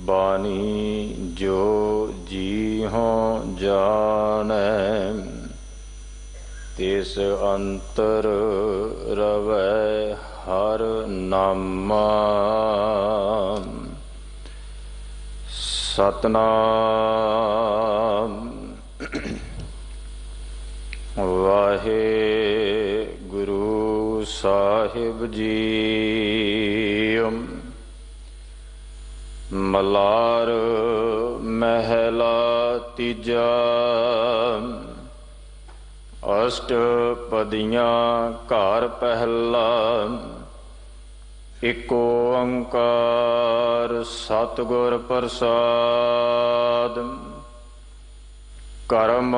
बानी जो जी हों जानै, तिस अंतर रवै हर नामा। सतनाम वाहे गुरु साहिब जी। मलार महला तीजा। अष्टपदियाँ घर पहला। एक ओंकार सतगुर प्रसाद। करम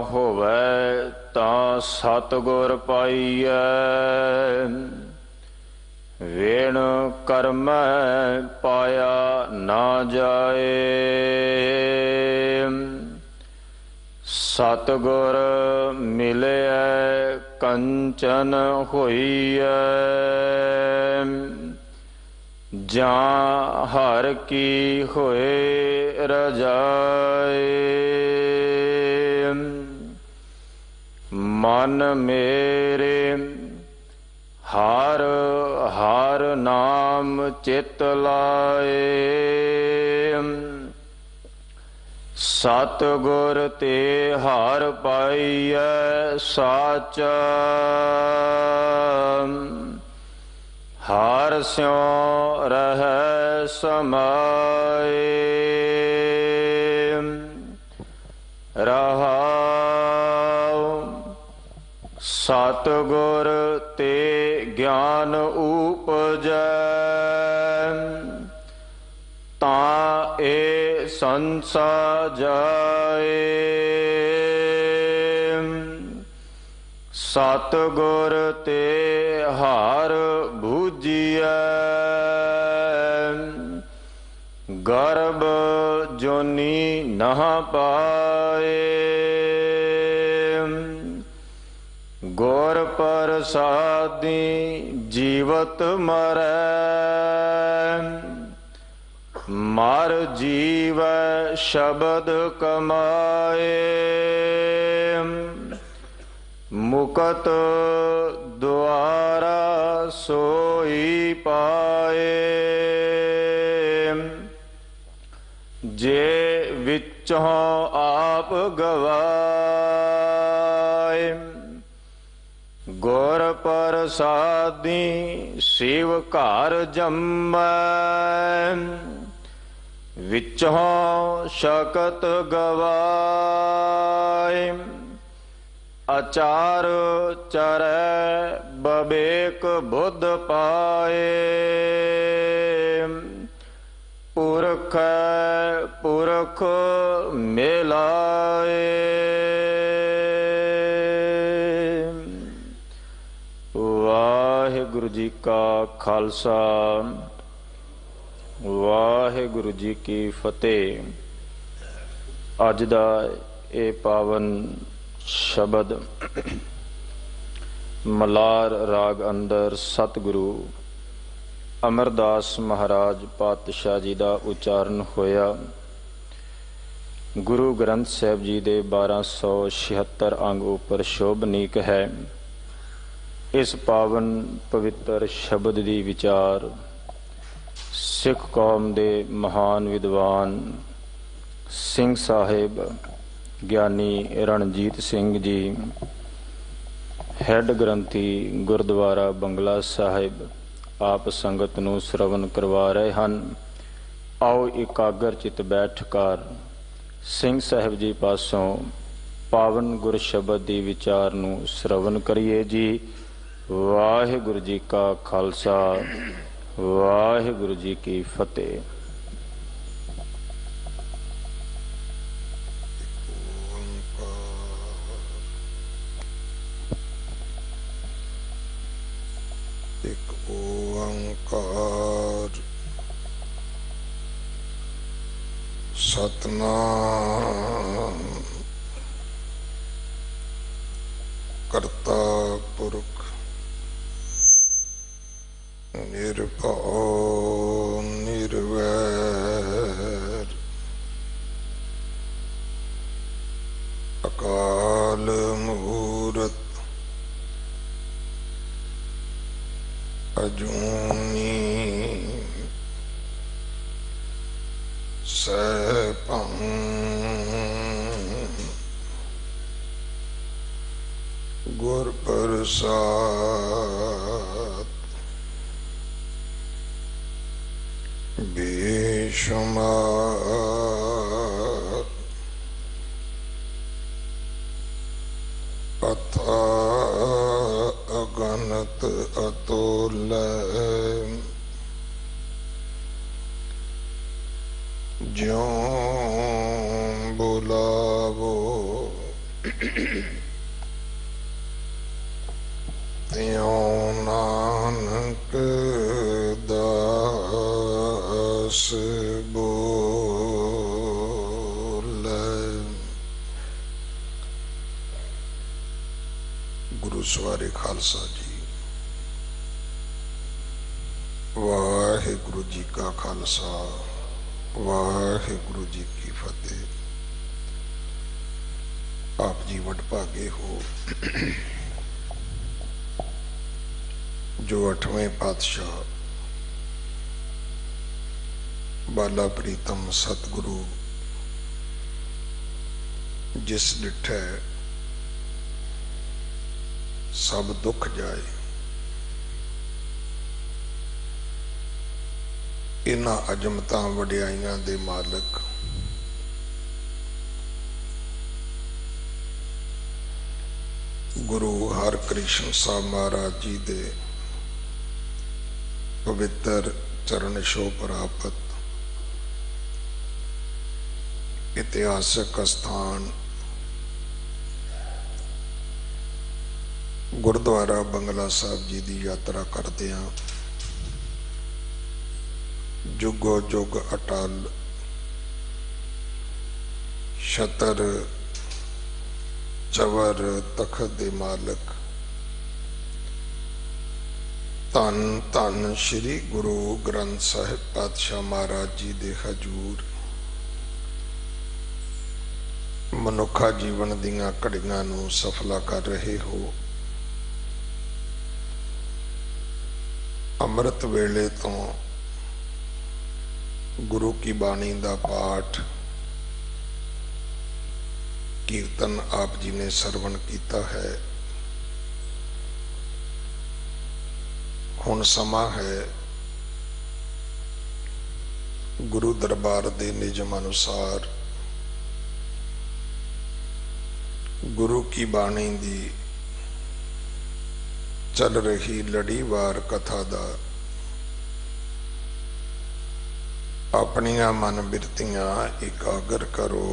होवै तां सतगुर पाईऐ, वेण कर्म पाया ना जाए। सतगुर मिलिया कंचन होइए, जां हर की होए रजाए। मन मेरे हर हर नाम चित लाए, सतगुर ते हर पाईऐ साचा। हर स्यों रहै समाए, रहाओ सतगुर ते ज्ञान उपजै, तां ए संसा जाए। सतगुर ते हार बूझिए, गर्भ जोनी नह पाए। गुर प्रसादी जीवत मरै, मर जीव शब्द कमाए। मुकत द्वारा सोई पाए, जे विचों आप गवाए। गुर प्रसादी शिव घर जम्मै, विचों शकत गवाए। अचार चरै बबेक बुध पाए, पुरख पुरख मिलाए। वाहिगुरु जी का खालसा, वाहिगुरु जी की फतेह। अज दा ये पावन शब्द मलार राग अंदर सतगुरु अमरदास महाराज पातशाह जी का उच्चारण होया। गुरु ग्रंथ साहिब जी के 1276 अंग उपर शोभनीक है। इस पावन पवित्र शब्द की विचार सिख कौम के महान विद्वान सिंह साहिब ज्ञानी रणजीत सिंह जी हैड ग्रंथी गुरुद्वारा बंगला साहिब आप संगत नूं श्रवण करवा रहे हैं। आओ एकाग्र चित बैठ कर सिंह साहिब जी पासों पावन गुर शब्द की विचार नूं श्रवण करिए जी। वाहिगुरु जी का खालसा, वाहिगुरु जी की फतेह। ओंकार सतनाम करता पुरख निर्भय निर्वैर अजूनी सैपं गुर प्रसाद बेशुमार अथा अगणत अतुल्य ज्यों बुलावो त्यों नानक दास बोले। गुरु सवारे खालसा जी। वाहिगुरु जी का खालसा वाहिगुरु जी की फतेह। आप जी वडभागे हो जो 8वें पातशाह बाला प्रीतम सतगुरु जिस डिठे सब दुख जाए, इन्हां अजमतां वडियाइयां दे मालिक गुरु हरकृष्ण साहब महाराज जी दे पवित्र चरण छोह प्राप्त इतिहासक स्थान गुरुद्वारा बंगला साहब जी की यात्रा करते हैं। जुगो जुग अटल छतर चवर तखत दे मालिक धन धन श्री गुरु ग्रंथ साहिब पातशाह महाराज जी दे हजूर मनुखा जीवन दियां घड़ियां नूं सफला कर रहे हो। अमृत वेले तो गुरु की बाणी का पाठ कीर्तन आप जी ने सरवण किया है। हुण समा है गुरु दरबार दे निजम अनुसार गुरु की बाणी दी चल रही लड़ीवार कथा दा अपनियां मन बिरतियां एकागर करो।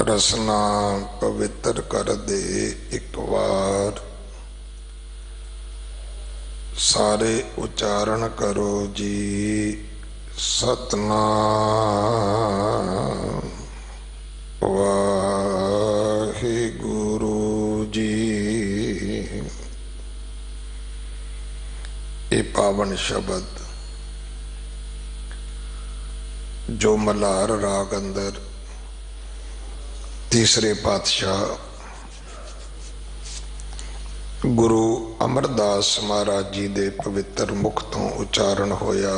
रसना पवित्र कर दे एक बार, सारे उच्चारण करो जी सतनाम वाहिगुरु जी। ये पावन शब्द जो मल्हार राग अंदर तीसरे पातशाह गुरु अमरदास महाराज जी दे पवित्र मुख तो उच्चारण होया।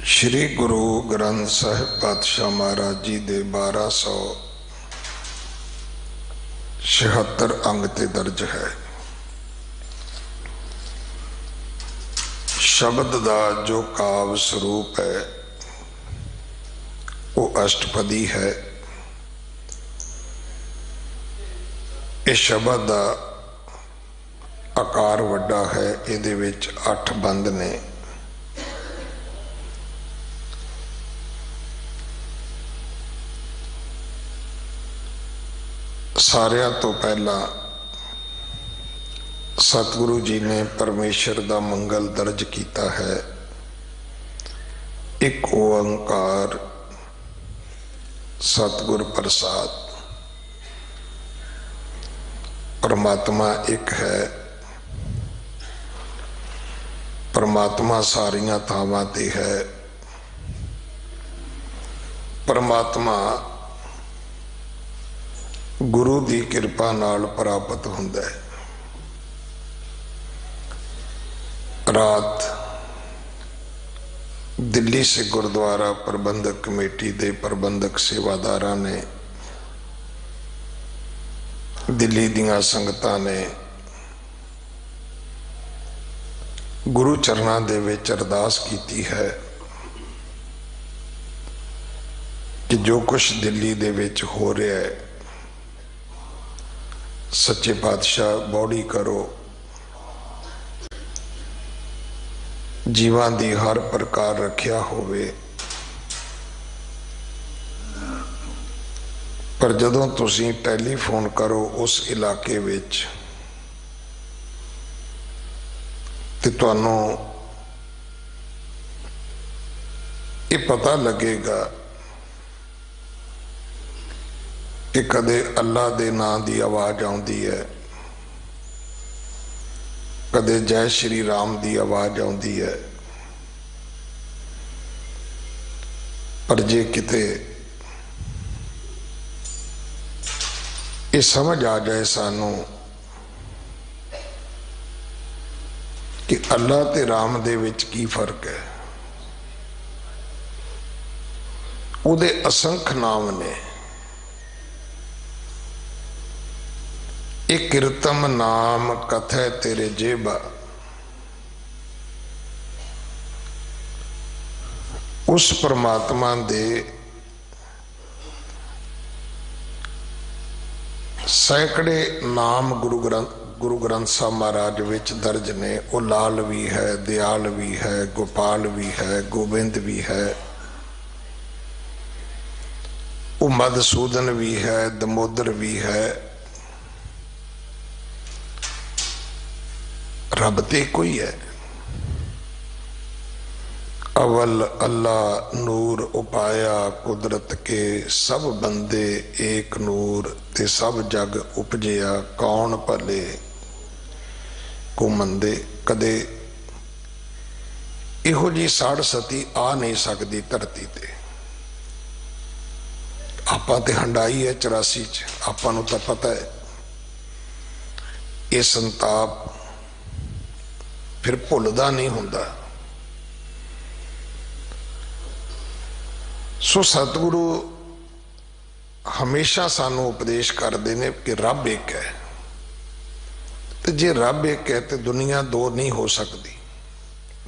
श्री गुरु ग्रंथ साहिब पातशाह महाराज जी दे 1276 अंग ते दर्ज है। शब्द का जो काव्य स्वरूप है वो अष्टपदी है। इस शब्द का आकार वड्डा है। इहदे विच 8 बंद ने। सारियां तो पहला सतगुरु जी ने परमेश्वर का मंगल दर्ज किया है। एक ओंकार सतगुर प्रसाद। परमात्मा एक है। परमात्मा सारियां थावां ते है। परमात्मा गुरु की कृपा नाल प्राप्त हुंदा है। रात दिल्ली से गुरुद्वारा प्रबंधक कमेटी के प्रबंधक सेवादारा ने, दिल्ली दियां संगतां ने गुरु चरणां दे विच अरदास कीती है कि जो कुछ दिल्ली दे विच हो रहा है, सच्चे पातशाह बौड़ी करो, जीवां दी हर प्रकार रखिया होवे। पर जदों तुसीं टैलीफोन करो उस इलाके विच ते तुहानूं ये पता लगेगा कि कदे अल्लाह दे नां दी आवाज आउंदी है, कदे जय श्री राम दी आवाज आउंदी है। पर जे किते ये समझ आ जाए सानू कि अल्लाह ते राम दे विच की फर्क है, उहदे असंख नाम ने। एक कीर्तम नाम कथै तेरे जेबा, उस परमात्मा दे सैकड़े नाम गुरु ग्रंथ साहब महाराज विच दर्ज ने। वो लाल भी है, दयाल भी है, गोपाल भी है, गोबिंद भी है, वो मधुसूदन भी है, दमोदर भी है। रब ते कोई है। अवल अल्लाह नूर उपाया कुदरत के, सब बंदे एक नूर ते सब जग उपजिया। कौन भले को मंदे। कदे इहो जी साड़ सती आ नहीं सकती धरती ते। आपां ते हंडाई है 84 च, आपां नूं तां पता है ये संताप फिर भुलदा नहीं हुंदा। सो सतगुरु हमेशा सानू उपदेश करते हैं कि रब एक है। तो जे रब एक है तो दुनिया दो नहीं हो सकती,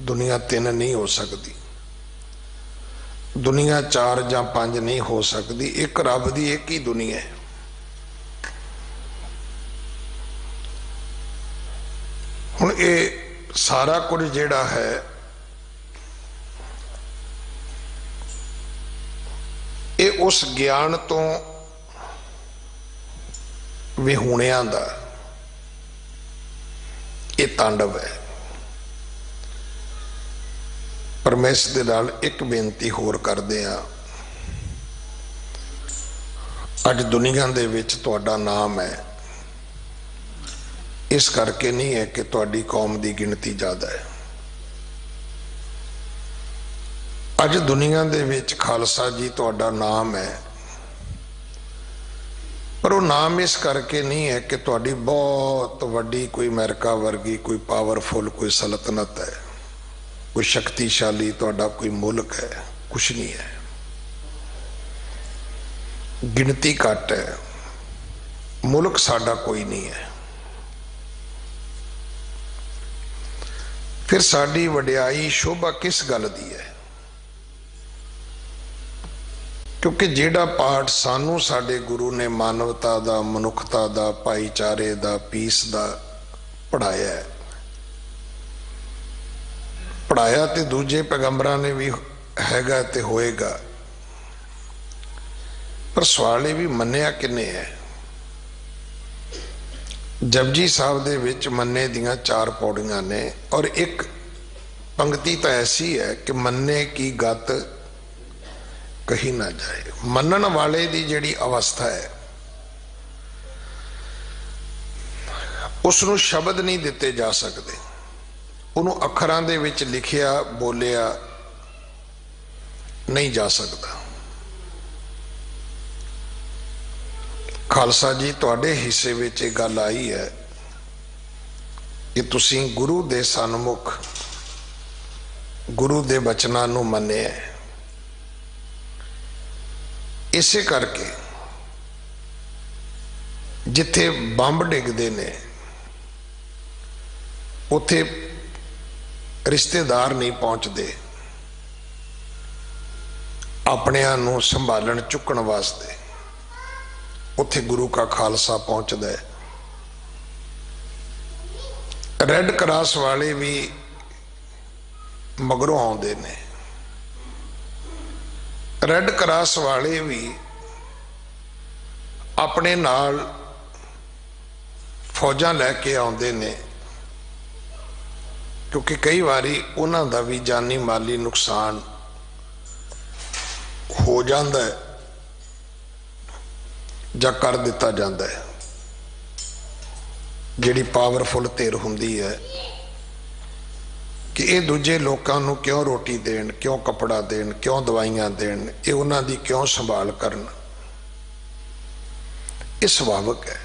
दुनिया तीन नहीं हो सकती, दुनिया 4 या 5 नहीं हो सकती। एक रब की एक ही दुनिया है। हुण ये सारा कुछ जिहड़ा है ये उस ज्ञान तो विहूणियां दा ये तांडव है। पर मैं इस दे नाल एक बेनती होर करदे हां। अज दुनिया दे विच तुहाडा नाम है, इस करके नहीं है कि तुहाडी कौम की गिनती ज्यादा है। अज दुनिया दे विच खालसा जी तुहाडा नाम है, पर वो नाम इस करके नहीं है कि तुहाडी बहुत वड्डी कोई अमेरिका वर्गी कोई पावरफुल कोई सल्तनत है, कोई शक्तिशाली तुहाडा कोई मुल्क है। कुछ नहीं है, गिनती घट है। मुल्क साडा कोई नहीं है। फिर साडी वडियाई शोभा किस गल दी है? क्योंकि जिहड़ा पाठ सानू साडे गुरु ने मानवता दा, मनुखता दा, भाईचारे दा, पीस दा पढ़ाया है, पढ़ाया तो दूजे पैगंबरां ने भी हैगा ते होएगा। पर सवाल ये भी मन्निया किने है? जपजी साहब दे विच मन्ने दियां 4 पौड़ियां ने और एक पंक्ति तो ऐसी है कि मन्ने की गत कही ना जाए। मनन वाले दी जिहड़ी अवस्था है उसनूं शब्द नहीं दिते जा सकते, उन्होंने अखरां दे विच लिखिया बोलिया नहीं जा सकता। ਖਾਲਸਾ ਜੀ ਤੁਹਾਡੇ ਹਿੱਸੇ ਵਿੱਚ ਇਹ ਗੱਲ ਆਈ ਹੈ ਕਿ ਤੁਸੀਂ ਗੁਰੂ ਦੇ ਸਨਮੁਖ ਗੁਰੂ ਦੇ ਬਚਨਾਂ ਨੂੰ ਮੰਨਿਆ। ਇਸੇ ਕਰਕੇ ਜਿੱਥੇ ਬੰਬ ਡਿੱਗਦੇ ਨੇ ਉੱਥੇ ਰਿਸ਼ਤੇਦਾਰ ਨਹੀਂ ਪਹੁੰਚਦੇ ਆਪਣਿਆਂ ਨੂੰ ਸੰਭਾਲਣ ਚੁੱਕਣ ਵਾਸਤੇ, ਉੱਥੇ ਗੁਰੂ ਕਾ ਖਾਲਸਾ ਪਹੁੰਚਦਾ ਹੈ। ਰੈੱਡ ਕਰਾਸ ਵਾਲੇ ਵੀ ਮਗਰੋਂ ਆਉਂਦੇ ਨੇ, ਰੈੱਡ ਕਰਾਸ ਵਾਲੇ ਵੀ ਆਪਣੇ ਨਾਲ ਫੌਜਾਂ ਲੈ ਕੇ ਆਉਂਦੇ ਨੇ, ਕਿਉਂਕਿ ਕਈ ਵਾਰੀ ਉਹਨਾਂ ਦਾ ਵੀ ਜਾਨੀ ਮਾਲੀ ਨੁਕਸਾਨ ਹੋ ਜਾਂਦਾ ਹੈ ਜਾਂ ਕਰ ਦਿੱਤਾ ਜਾਂਦਾ ਹੈ। ਜਿਹੜੀ ਪਾਵਰਫੁਲ ਧਿਰ ਹੁੰਦੀ ਹੈ ਕਿ ਇਹ ਦੂਜੇ ਲੋਕਾਂ ਨੂੰ ਕਿਉਂ ਰੋਟੀ ਦੇਣ, ਕਿਉਂ ਕੱਪੜਾ ਦੇਣ, ਕਿਉਂ ਦਵਾਈਆਂ ਦੇਣ, ਇਹ ਉਹਨਾਂ ਦੀ ਕਿਉਂ ਸੰਭਾਲ ਕਰਨ, ਇਹ ਸੁਭਾਵਿਕ ਹੈ।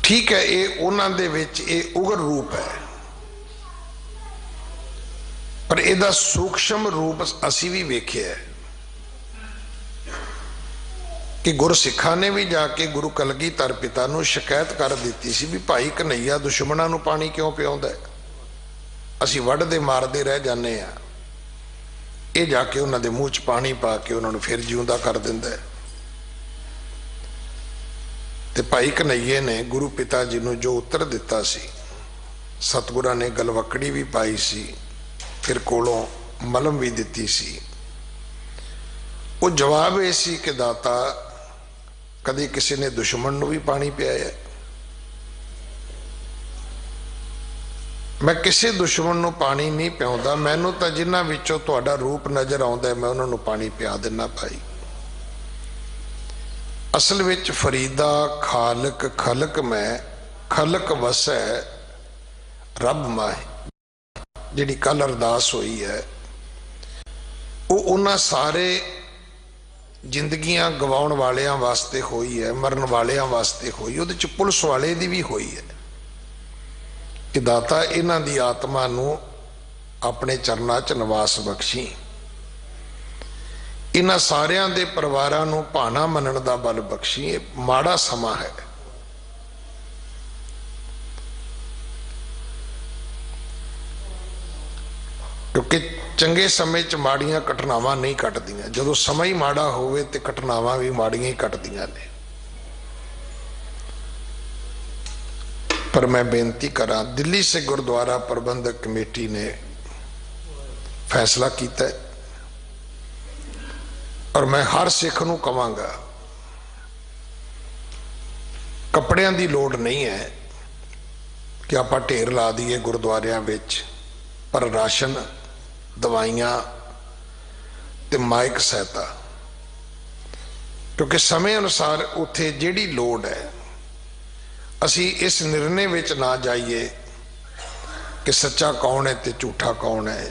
ਠੀਕ ਹੈ, ਇਹ ਉਹਨਾਂ ਦੇ ਵਿੱਚ ਇਹ ਉਗਰ ਰੂਪ ਹੈ, ਪਰ ਇਹਦਾ ਸੂਖਸ਼ਮ ਰੂਪ ਅਸੀਂ ਵੀ ਵੇਖਿਆ ਕਿ ਗੁਰਸਿੱਖਾਂ ਨੇ ਵੀ ਜਾ ਕੇ ਗੁਰੂ ਕਲਗੀਧਰ ਪਿਤਾ ਨੂੰ ਸ਼ਿਕਾਇਤ ਕਰ ਦਿੱਤੀ ਸੀ ਵੀ ਭਾਈ ਕਨ੍ਹਈਆ ਦੁਸ਼ਮਣਾਂ ਨੂੰ ਪਾਣੀ ਕਿਉਂ ਪਿਆਉਂਦਾ, ਅਸੀਂ ਵੱਢਦੇ ਮਾਰਦੇ ਰਹਿ ਜਾਂਦੇ ਆ, ਇਹ ਜਾ ਕੇ ਉਹਨਾਂ ਦੇ ਮੂੰਹ 'ਚ ਪਾਣੀ ਪਾ ਕੇ ਉਹਨਾਂ ਨੂੰ ਫਿਰ ਜਿਉਂਦਾ ਕਰ ਦਿੰਦਾ ਹੈ। ਤੇ ਭਾਈ ਕਨ੍ਹਈਏ ਨੇ ਗੁਰੂ ਪਿਤਾ ਜੀ ਨੂੰ ਜੋ ਉੱਤਰ ਦਿੱਤਾ ਸੀ, ਸਤਿਗੁਰਾਂ ਨੇ ਗਲਵਕੜੀ ਵੀ ਪਾਈ ਸੀ, ਫਿਰ ਕੋਲੋਂ ਮਲਮ ਵੀ ਦਿੱਤੀ ਸੀ। ਉਹ ਜਵਾਬ ਇਹ ਸੀ ਕਿ ਦਾਤਾ ਕਦੇ ਕਿਸੇ ਨੇ ਦੁਸ਼ਮਣ ਨੂੰ ਵੀ ਪਾਣੀ ਪਿਆਇਆ? ਮੈਂ ਕਿਸੇ ਦੁਸ਼ਮਣ ਨੂੰ ਪਾਣੀ ਨਹੀਂ ਪਿਆਉਂਦਾ, ਮੈਨੂੰ ਤਾਂ ਜਿਨ੍ਹਾਂ ਵਿੱਚੋਂ ਤੁਹਾਡਾ ਰੂਪ ਨਜ਼ਰ ਆਉਂਦਾ ਮੈਂ ਉਹਨਾਂ ਨੂੰ ਪਾਣੀ ਪਿਆ ਦਿੰਦਾ ਭਾਈ। ਅਸਲ ਵਿੱਚ ਫਰੀਦਾ ਖਾਲਕ ਖਲਕ ਮੈਂ ਖਲਕ ਵਸੈ ਰੱਬ ਮਾਹਿ, ਜਿਹੜੀ ਕੱਲ ਅਰਦਾਸ ਹੋਈ ਹੈ ਉਹ ਉਹਨਾਂ ਸਾਰੇ ਜ਼ਿੰਦਗੀਆਂ ਗਵਾਉਣ ਵਾਲਿਆਂ ਵਾਸਤੇ ਹੋਈ ਹੈ, ਮਰਨ ਵਾਲਿਆਂ ਵਾਸਤੇ ਹੋਈ, ਉਹਦੇ ਚ ਪੁਲਿਸ ਵਾਲੇ ਦੀ ਵੀ ਹੋਈ ਹੈ ਕਿ ਦਾਤਾ ਇਹਨਾਂ ਦੀ ਆਤਮਾ ਨੂੰ ਆਪਣੇ ਚਰਨਾਂ 'ਚ ਨਿਵਾਸ ਬਖਸ਼ੀ, ਇਹਨਾਂ ਸਾਰਿਆਂ ਦੇ ਪਰਿਵਾਰਾਂ ਨੂੰ ਭਾਣਾ ਮੰਨਣ ਦਾ ਬਲ ਬਖਸ਼ੀ। ਇਹ ਮਾੜਾ ਸਮਾਂ ਹੈ, ਕਿਉਂਕਿ ਚੰਗੇ ਸਮੇਂ 'ਚ ਮਾੜੀਆਂ ਘਟਨਾਵਾਂ ਨਹੀਂ ਘਟਦੀਆਂ, ਜਦੋਂ ਸਮਾਂ ਹੀ ਮਾੜਾ ਹੋਵੇ ਤੇ ਘਟਨਾਵਾਂ ਵੀ ਮਾੜੀਆਂ ਹੀ ਘਟਦੀਆਂ ਨੇ। पर मैं बेनती करा, दिल्ली से गुरुद्वारा प्रबंधक कमेटी ने फैसला किया और मैं हर सिख नूं कहांगा कपड़ियां दी लोड़ नहीं है कि आपां ढेर ला दईए गुरुद्वारियां विच, पर राशन, दवाइयां ते माइक सहायता, क्योंकि समय अनुसार उत्थे जिहड़ी लोड़ है असी इस निर्णय विच ना जाइए कि सच्चा कौन है ते झूठा कौन है,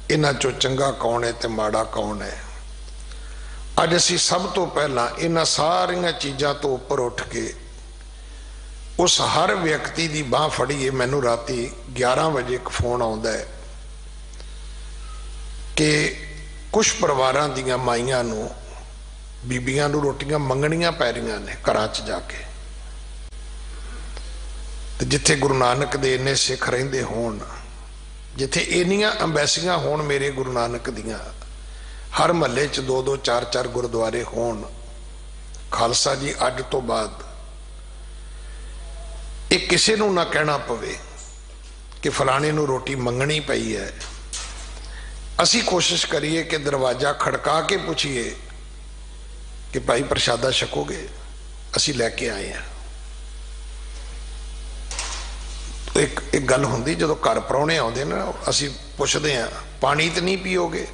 इन्हां चों चंगा कौन है ते माड़ा कौन है। अज असी सब तो पहला इन्हां सारियां चीज़ां तो उपर उठ के उस हर व्यक्ति की बांह फड़ीए। मैनू राती 11 बजे एक फोन आउंदा है कि कुछ परिवारां दीयां माईयां नूं, बीबियां नूं रोटियां मंगणियां पै रहीआं ने घरां च जाके, ते जिथे गुरु नानक दे इन्ने सिख रहिंदे होण, जिथे इन्नियां अंबैसियां होण मेरे गुरु नानक दियां, हर महल्ले च 2-2 4-4 गुरुद्वारे होण, खालसा जी अज तो बाद एक किसी नूं ना कहना पवे कि फलाने नूं रोटी मंगनी पई है। असी कोशिश करिए कि दरवाजा खड़का के पूछिए कि भाई प्रशादा छकोगे, असी लैके आए हैं। एक एक गल हुंदी जदों घर परौणे आउंदे ना, असी पुछदे हां पानी तो नहीं पीओगे,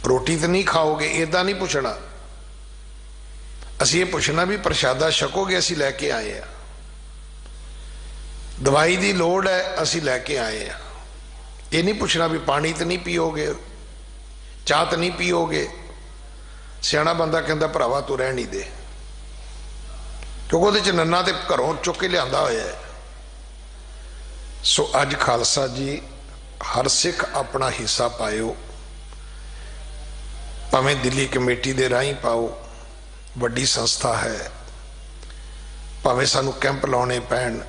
रोटी तो नहीं खाओगे, इदां नहीं पुछना। असी ये पुछना भी प्रशादा छकोगे, असी लैके आए हैं। दवाई की लोड़ है, असी लैके आए हैं। ये नहीं पुछना भी पानी तो नहीं पीओगे, ਚਾਹ ਤਾਂ ਨਹੀਂ ਪੀਓਗੇ? ਸਿਆਣਾ ਬੰਦਾ ਕਹਿੰਦਾ ਭਰਾਵਾ ਤੂੰ ਰਹਿਣ ਹੀ ਦੇ, ਕਿਉਂਕਿ ਉਹਦੇ ਚ ਨੰਨਾ ਤੇ ਘਰੋਂ ਚੁੱਕ ਕੇ ਲਿਆਂਦਾ ਹੋਇਆ ਹੈ। ਸੋ ਅੱਜ ਖਾਲਸਾ ਜੀ ਹਰ ਸਿੱਖ ਆਪਣਾ ਹਿੱਸਾ ਪਾਇਓ, ਭਾਵੇਂ ਦਿੱਲੀ ਕਮੇਟੀ ਦੇ ਰਾਹੀਂ ਪਾਓ, ਵੱਡੀ ਸੰਸਥਾ ਹੈ, ਭਾਵੇਂ ਸਾਨੂੰ ਕੈਂਪ ਲਾਉਣੇ ਪੈਣ,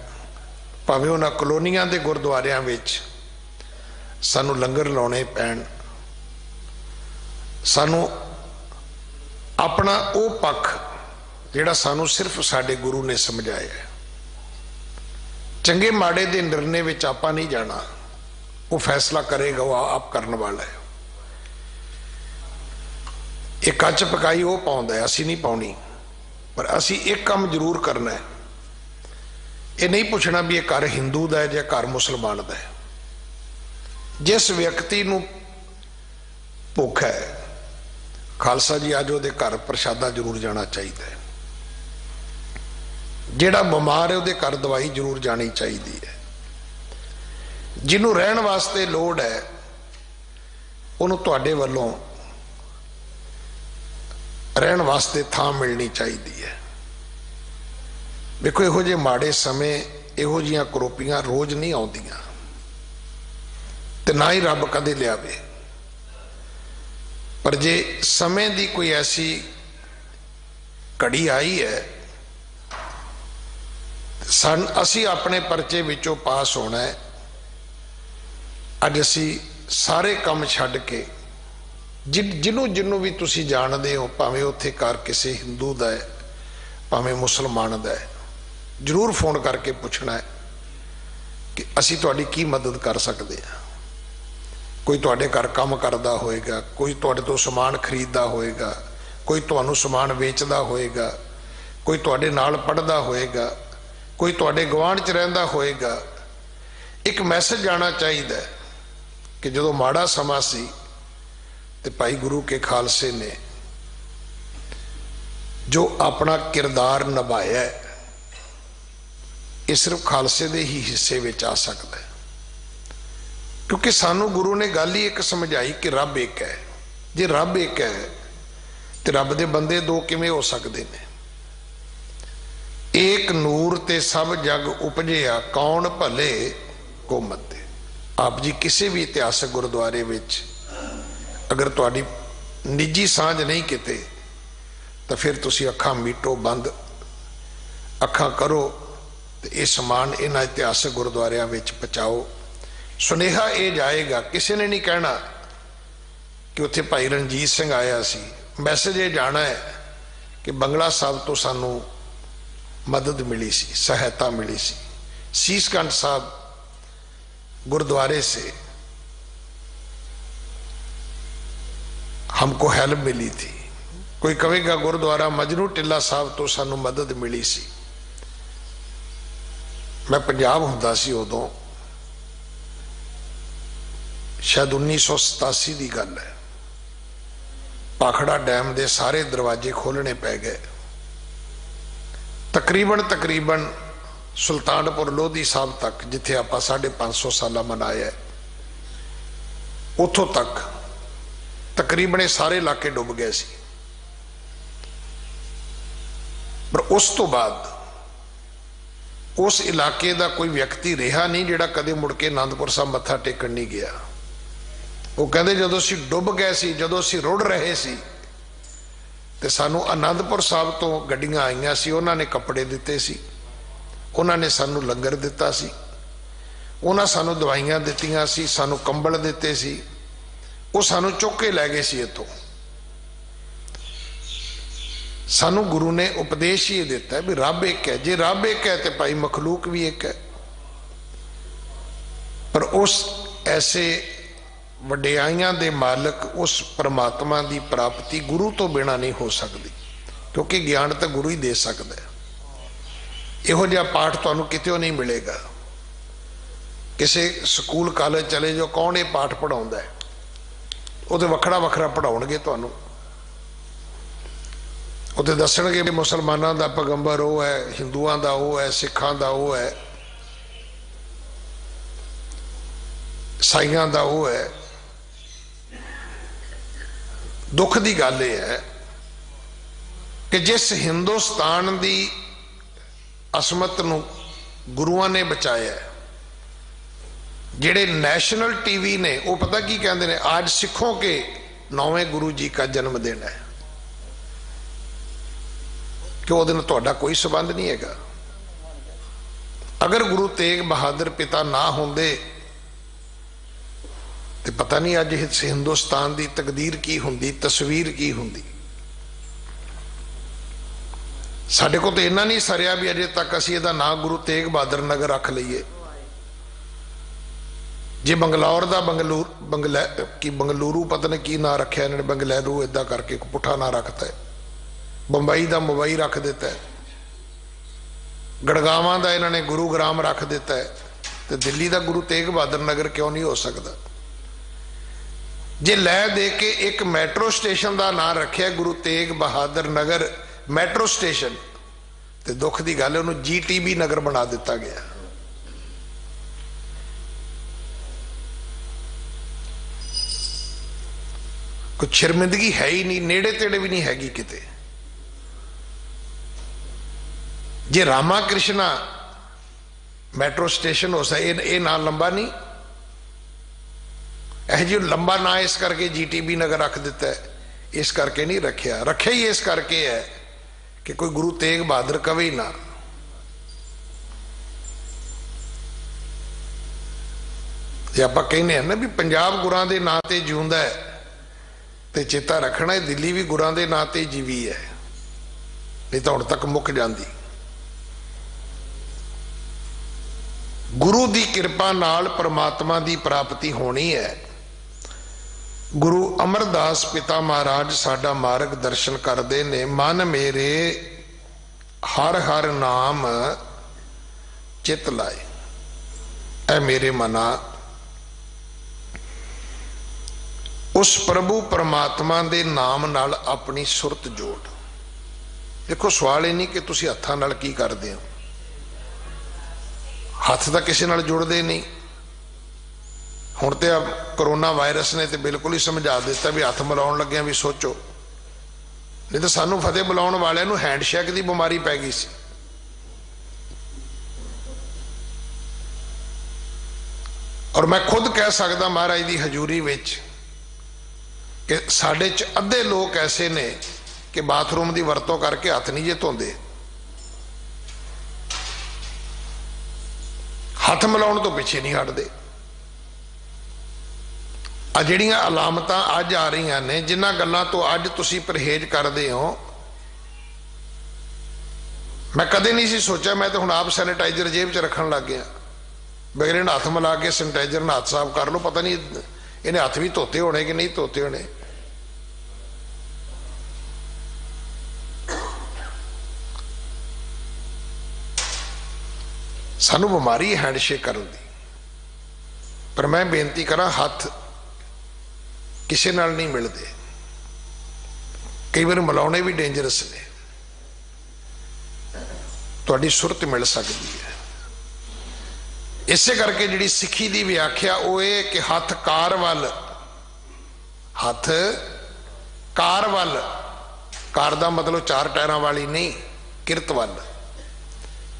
ਭਾਵੇਂ ਉਹਨਾਂ ਕਲੋਨੀਆਂ ਦੇ ਗੁਰਦੁਆਰਿਆਂ ਵਿੱਚ ਸਾਨੂੰ ਲੰਗਰ ਲਾਉਣੇ ਪੈਣ, ਸਾਨੂੰ ਆਪਣਾ ਉਹ ਪੱਖ ਜਿਹੜਾ ਸਾਨੂੰ ਸਿਰਫ ਸਾਡੇ ਗੁਰੂ ਨੇ ਸਮਝਾਇਆ, ਚੰਗੇ ਮਾੜੇ ਦੇ ਨਿਰਣੇ ਵਿੱਚ ਆਪਾਂ ਨਹੀਂ ਜਾਣਾ, ਉਹ ਫੈਸਲਾ ਕਰੇਗਾ ਉਹ ਆਪ ਕਰਨ ਵਾਲਾ ਹੈ। ਇਹ ਕੱਚ ਪਕਾਈ ਉਹ ਪਾਉਂਦਾ ਹੈ, ਅਸੀਂ ਨਹੀਂ ਪਾਉਣੀ। ਪਰ ਅਸੀਂ ਇੱਕ ਕੰਮ ਜ਼ਰੂਰ ਕਰਨਾ ਹੈ, ਇਹ ਨਹੀਂ ਪੁੱਛਣਾ ਵੀ ਇਹ ਘਰ ਹਿੰਦੂ ਦਾ ਹੈ ਜਾਂ ਘਰ ਮੁਸਲਮਾਨ ਦਾ ਹੈ। ਜਿਸ ਵਿਅਕਤੀ ਨੂੰ ਭੁੱਖ ਹੈ, ਖਾਲਸਾ ਜੀ ਅੱਜ ਉਹਦੇ ਘਰ ਪ੍ਰਸ਼ਾਦਾ ਜ਼ਰੂਰ ਜਾਣਾ ਚਾਹੀਦਾ ਹੈ। ਜਿਹੜਾ ਬਿਮਾਰ ਹੈ ਉਹਦੇ ਘਰ ਦਵਾਈ ਜ਼ਰੂਰ ਜਾਣੀ ਚਾਹੀਦੀ ਹੈ। ਜਿਹਨੂੰ ਰਹਿਣ ਵਾਸਤੇ ਲੋੜ ਹੈ ਉਹਨੂੰ ਤੁਹਾਡੇ ਵੱਲੋਂ ਰਹਿਣ ਵਾਸਤੇ ਥਾਂ ਮਿਲਣੀ ਚਾਹੀਦੀ ਹੈ। ਵੇਖੋ ਇਹੋ ਜਿਹੇ ਮਾੜੇ ਸਮੇਂ, ਇਹੋ ਜਿਹੀਆਂ ਕਰੋਪੀਆਂ ਰੋਜ਼ ਨਹੀਂ ਆਉਂਦੀਆਂ ਤੇ ਨਾ ਹੀ ਰੱਬ ਕਦੇ ਲਿਆਵੇ। ਪਰ ਜੇ ਸਮੇਂ ਦੀ ਕੋਈ ਐਸੀ ਘੜੀ ਆਈ ਹੈ, ਅਸੀਂ ਆਪਣੇ ਪਰਚੇ ਵਿੱਚੋਂ ਪਾਸ ਹੋਣਾ ਹੈ। ਅੱਜ ਅਸੀਂ ਸਾਰੇ ਕੰਮ ਛੱਡ ਕੇ ਜਿਹਨੂੰ ਵੀ ਤੁਸੀਂ ਜਾਣਦੇ ਹੋ, ਭਾਵੇਂ ਉੱਥੇ ਘਰ ਕਿਸੇ ਹਿੰਦੂ ਦਾ ਹੈ ਭਾਵੇਂ ਮੁਸਲਮਾਨ ਦਾ ਹੈ, ਜ਼ਰੂਰ ਫੋਨ ਕਰਕੇ ਪੁੱਛਣਾ ਹੈ ਕਿ ਅਸੀਂ ਤੁਹਾਡੀ ਕੀ ਮਦਦ ਕਰ ਸਕਦੇ ਹਾਂ। ਕੋਈ ਤੁਹਾਡੇ ਘਰ ਕੰਮ ਕਰਦਾ ਹੋਏਗਾ, ਕੋਈ ਤੁਹਾਡੇ ਤੋਂ ਸਮਾਨ ਖਰੀਦਦਾ ਹੋਏਗਾ, ਕੋਈ ਤੁਹਾਨੂੰ ਸਮਾਨ ਵੇਚਦਾ ਹੋਏਗਾ, ਕੋਈ ਤੁਹਾਡੇ ਨਾਲ ਪੜ੍ਹਦਾ ਹੋਏਗਾ, ਕੋਈ ਤੁਹਾਡੇ ਗੁਆਂਢ 'ਚ ਰਹਿੰਦਾ ਹੋਏਗਾ। ਇੱਕ ਮੈਸੇਜ ਆਉਣਾ ਚਾਹੀਦਾ ਕਿ ਜਦੋਂ ਮਾੜਾ ਸਮਾਂ ਸੀ ਤੇ ਭਾਈ ਗੁਰੂ ਕੇ ਖਾਲਸੇ ਨੇ ਜੋ ਆਪਣਾ ਕਿਰਦਾਰ ਨਿਭਾਇਆ, ਇਹ ਸਿਰਫ ਖਾਲਸੇ ਦੇ ਹੀ ਹਿੱਸੇ ਵਿੱਚ ਆ ਸਕਦਾ ਹੈ। ਕਿਉਂਕਿ ਸਾਨੂੰ ਗੁਰੂ ਨੇ ਗੱਲ ਹੀ ਇੱਕ ਸਮਝਾਈ ਕਿ ਰੱਬ ਇੱਕ ਹੈ। ਜੇ ਰੱਬ ਇੱਕ ਹੈ ਤੇ ਰੱਬ ਦੇ ਬੰਦੇ ਦੋ ਕਿਵੇਂ ਹੋ ਸਕਦੇ ਨੇ? ਏਕ ਨੂਰ ਤੇ ਸਭ ਜਗ ਉਪਜਿਆ, ਕੌਣ ਭਲੇ ਕੋ ਮਤੇ। ਆਪ ਜੀ ਕਿਸੇ ਵੀ ਇਤਿਹਾਸਕ ਗੁਰਦੁਆਰੇ ਵਿੱਚ ਅਗਰ ਤੁਹਾਡੀ ਨਿੱਜੀ ਸਾਂਝ ਨਹੀਂ ਕਿਤੇ ਤਾਂ ਫਿਰ ਤੁਸੀਂ ਅੱਖਾਂ ਮੀਟੋ, ਬੰਦ ਅੱਖਾਂ ਕਰੋ ਤੇ ਇਹ ਸਮਾਨ ਇਹਨਾਂ ਇਤਿਹਾਸਕ ਗੁਰਦੁਆਰਿਆਂ ਵਿੱਚ ਪਹੁੰਚਾਓ। ਸੁਨੇਹਾ ਇਹ ਜਾਏਗਾ, ਕਿਸੇ ਨੇ ਨਹੀਂ ਕਹਿਣਾ ਕਿ ਉੱਥੇ ਭਾਈ ਰਣਜੀਤ ਸਿੰਘ ਆਇਆ ਸੀ। ਮੈਸੇਜ ਇਹ ਜਾਣਾ ਹੈ ਕਿ ਬੰਗਲਾ ਸਾਹਿਬ ਤੋਂ ਸਾਨੂੰ मदद मिली सी, सहायता मिली सी। शीशगंज साहब गुरुद्वारे से हमको हेल्प मिली थी। कोई कहेगा गुरुद्वारा मजनू टिल्ला साहब तो सानू मदद मिली सी। मैं पंजाब हुंदा सी उदों, शायद 1987 की गल है। भाखड़ा डैम के सारे दरवाजे खोलने पै गए। तकरीबन सुल्तानपुर लोधी साहब तक, जिथे आप 550 साल मनाया, उतों तक तकरीबन सारे इलाके डुब गए सी। पर उस तो बाद उस इलाके का कोई व्यक्ति रहा नहीं जिहड़ा कदे मुड़ के आनंदपुर साहब मत्था टेकन नहीं गया। वो कहते जदों असीं डुब गए सी, जदों असीं रुड़ रहे सी ते सानू आनंदपुर साहब तो गड्डियां आईयां सी, उन्होंने कपड़े दिते सी, उन्होंने सानू लंगर दिता सी, उन्होंने सानू दवाइयां दित्तियां सी, सानू कंबल दिते सी, वो सानू चुक के लै गए सी। इत्थों सानू गुरु ने उपदेश ही दिता है भी रब एक है। जे रब एक है तो भाई मखलूक भी एक है। पर उस ऐसे वड्डियाइयां दे मालक उस परमात्मा की प्राप्ति गुरु तो बिना नहीं हो सकती, क्योंकि ज्ञान तो गुरु ही दे सकता है। इहो जिहा पाठ तुहानू किते नहीं मिलेगा। किसी स्कूल कॉलेज चले जाओ, कौन ये पाठ पढ़ाउंदा है? वो तो वखरा वखरा पढ़ाउणगे तुहानू। उत्ते दसणगे भी मुसलमानों का पैगंबर वो है, हिंदुओं का वो है, सिखां का वो है, ईसाइयां का वो है। दुख की गल यह है कि जिस हिंदुस्तान की असमत नूं गुरुआं ने बचाया, जिहड़े नैशनल टीवी ने वो पता की कहते हैं, आज सिखों के 9वें गुरु जी का जन्मदिन है, कि वो दिन तुहाडा कोई संबंध नहीं है। अगर गुरु तेग बहादुर पिता ना होंदे तो पता नहीं अज इस हिंदुस्तान की तकदीर की हुंदी, तस्वीर की हुंदी। साडे को तो इन्ना नहीं सरिया भी अजे तक असीं इहदा नाम गुरु तेग बहादुर नगर रख लईए। जे बंगलौर का बंगलुरू पता नहीं की ना रखा इन्होंने, बंगलुरू इदा करके पुठा ना रखता है, बंबई का मुंबई रख दिता है, गड़गावा का इन्होंने गुरुग्राम रख दिता है, तो दिल्ली का गुरु तेग बहादुर नगर क्यों नहीं हो सकता? जे लै दे के एक मैट्रो स्टेशन का नाम रखे गुरु तेग बहादुर नगर मैट्रो स्टेशन, तो दुख की गल उन्होंने GTB नगर बना दिता गया। कुछ शर्मिंदगी है ही नहीं, नेड़े तेड़े भी नहीं हैगी किते। जे रामा कृष्णा मैट्रो स्टेशन हो सके, ये ना लंबा नहीं, यह जी लंबा ना इस करके GTB नगर रख दिता है, इस करके नहीं रखा। रखे ही इस करके है कि कोई गुरु तेग बहादुर कवे ही ना। जे आप कहने हैं ना भी पंजाब गुरां दे नां ते जिउंदा है, तो चेता रखना है दिल्ली भी गुरां दे नां ते जीवी है, नहीं तो हुण तक मुक जांदी। गुरु की कृपा नाल परमात्मा की प्राप्ति होनी है। गुरु अमरदास पिता महाराज साडा मार्ग दर्शन करते ने, मन मेरे हर हर नाम चित लाए। ऐ मेरे मना उस प्रभु परमात्मा के नाम नाल अपनी सुरत जोड़। देखो सवाल ही नहीं कि तुसी हत्थां नाल की करदे हो, हथ तो किसी नाल जुड़ते नहीं। हुण तो अब करोना वायरस ने तो बिल्कुल ही समझा दिता भी हथ मिलाउण लग्गिया भी सोचो, नहीं तो सानू फतेह बुलाउण वालियां नूं हैंडशेक की बीमारी पै गई सी। और मैं खुद कह सकदा महाराज की हजूरी विच कि साडे च अद्धे लोग ऐसे ने कि बाथरूम की वरतों करके हथ नहीं जे धोंदे, हथ मिलाउण तो पिछे नहीं हटते। आ जिहड़ियां अलामतां अज आ रही ने, जिन्हां गल्लां तो अज तुसीं परहेज करदे हो, मैं कदे नहीं सी सोचा। मैं तो हुण आप सैनिटाइजर जेब च रखण लग गया, बगैर हाथ मिला के सैनिटाइजर नाल हाथ साफ कर लो, पता नहीं इन्हें हाथ भी धोते होने कि नहीं धोते होने। सानू बीमारी हैंडशेक करन दी। पर मैं बेनती करा, हाथ किसी नाल नहीं मिलते, कई बार मिलाने भी डेंजरस ने, तुहाडी सुरत मिल सकती है। इसे करके जिहड़ी सिक्खी की व्याख्या वो ये कि हथ कार वल, हथ कार वल, कार दा मतलब चार टायरां वाली नहीं, किरत वल,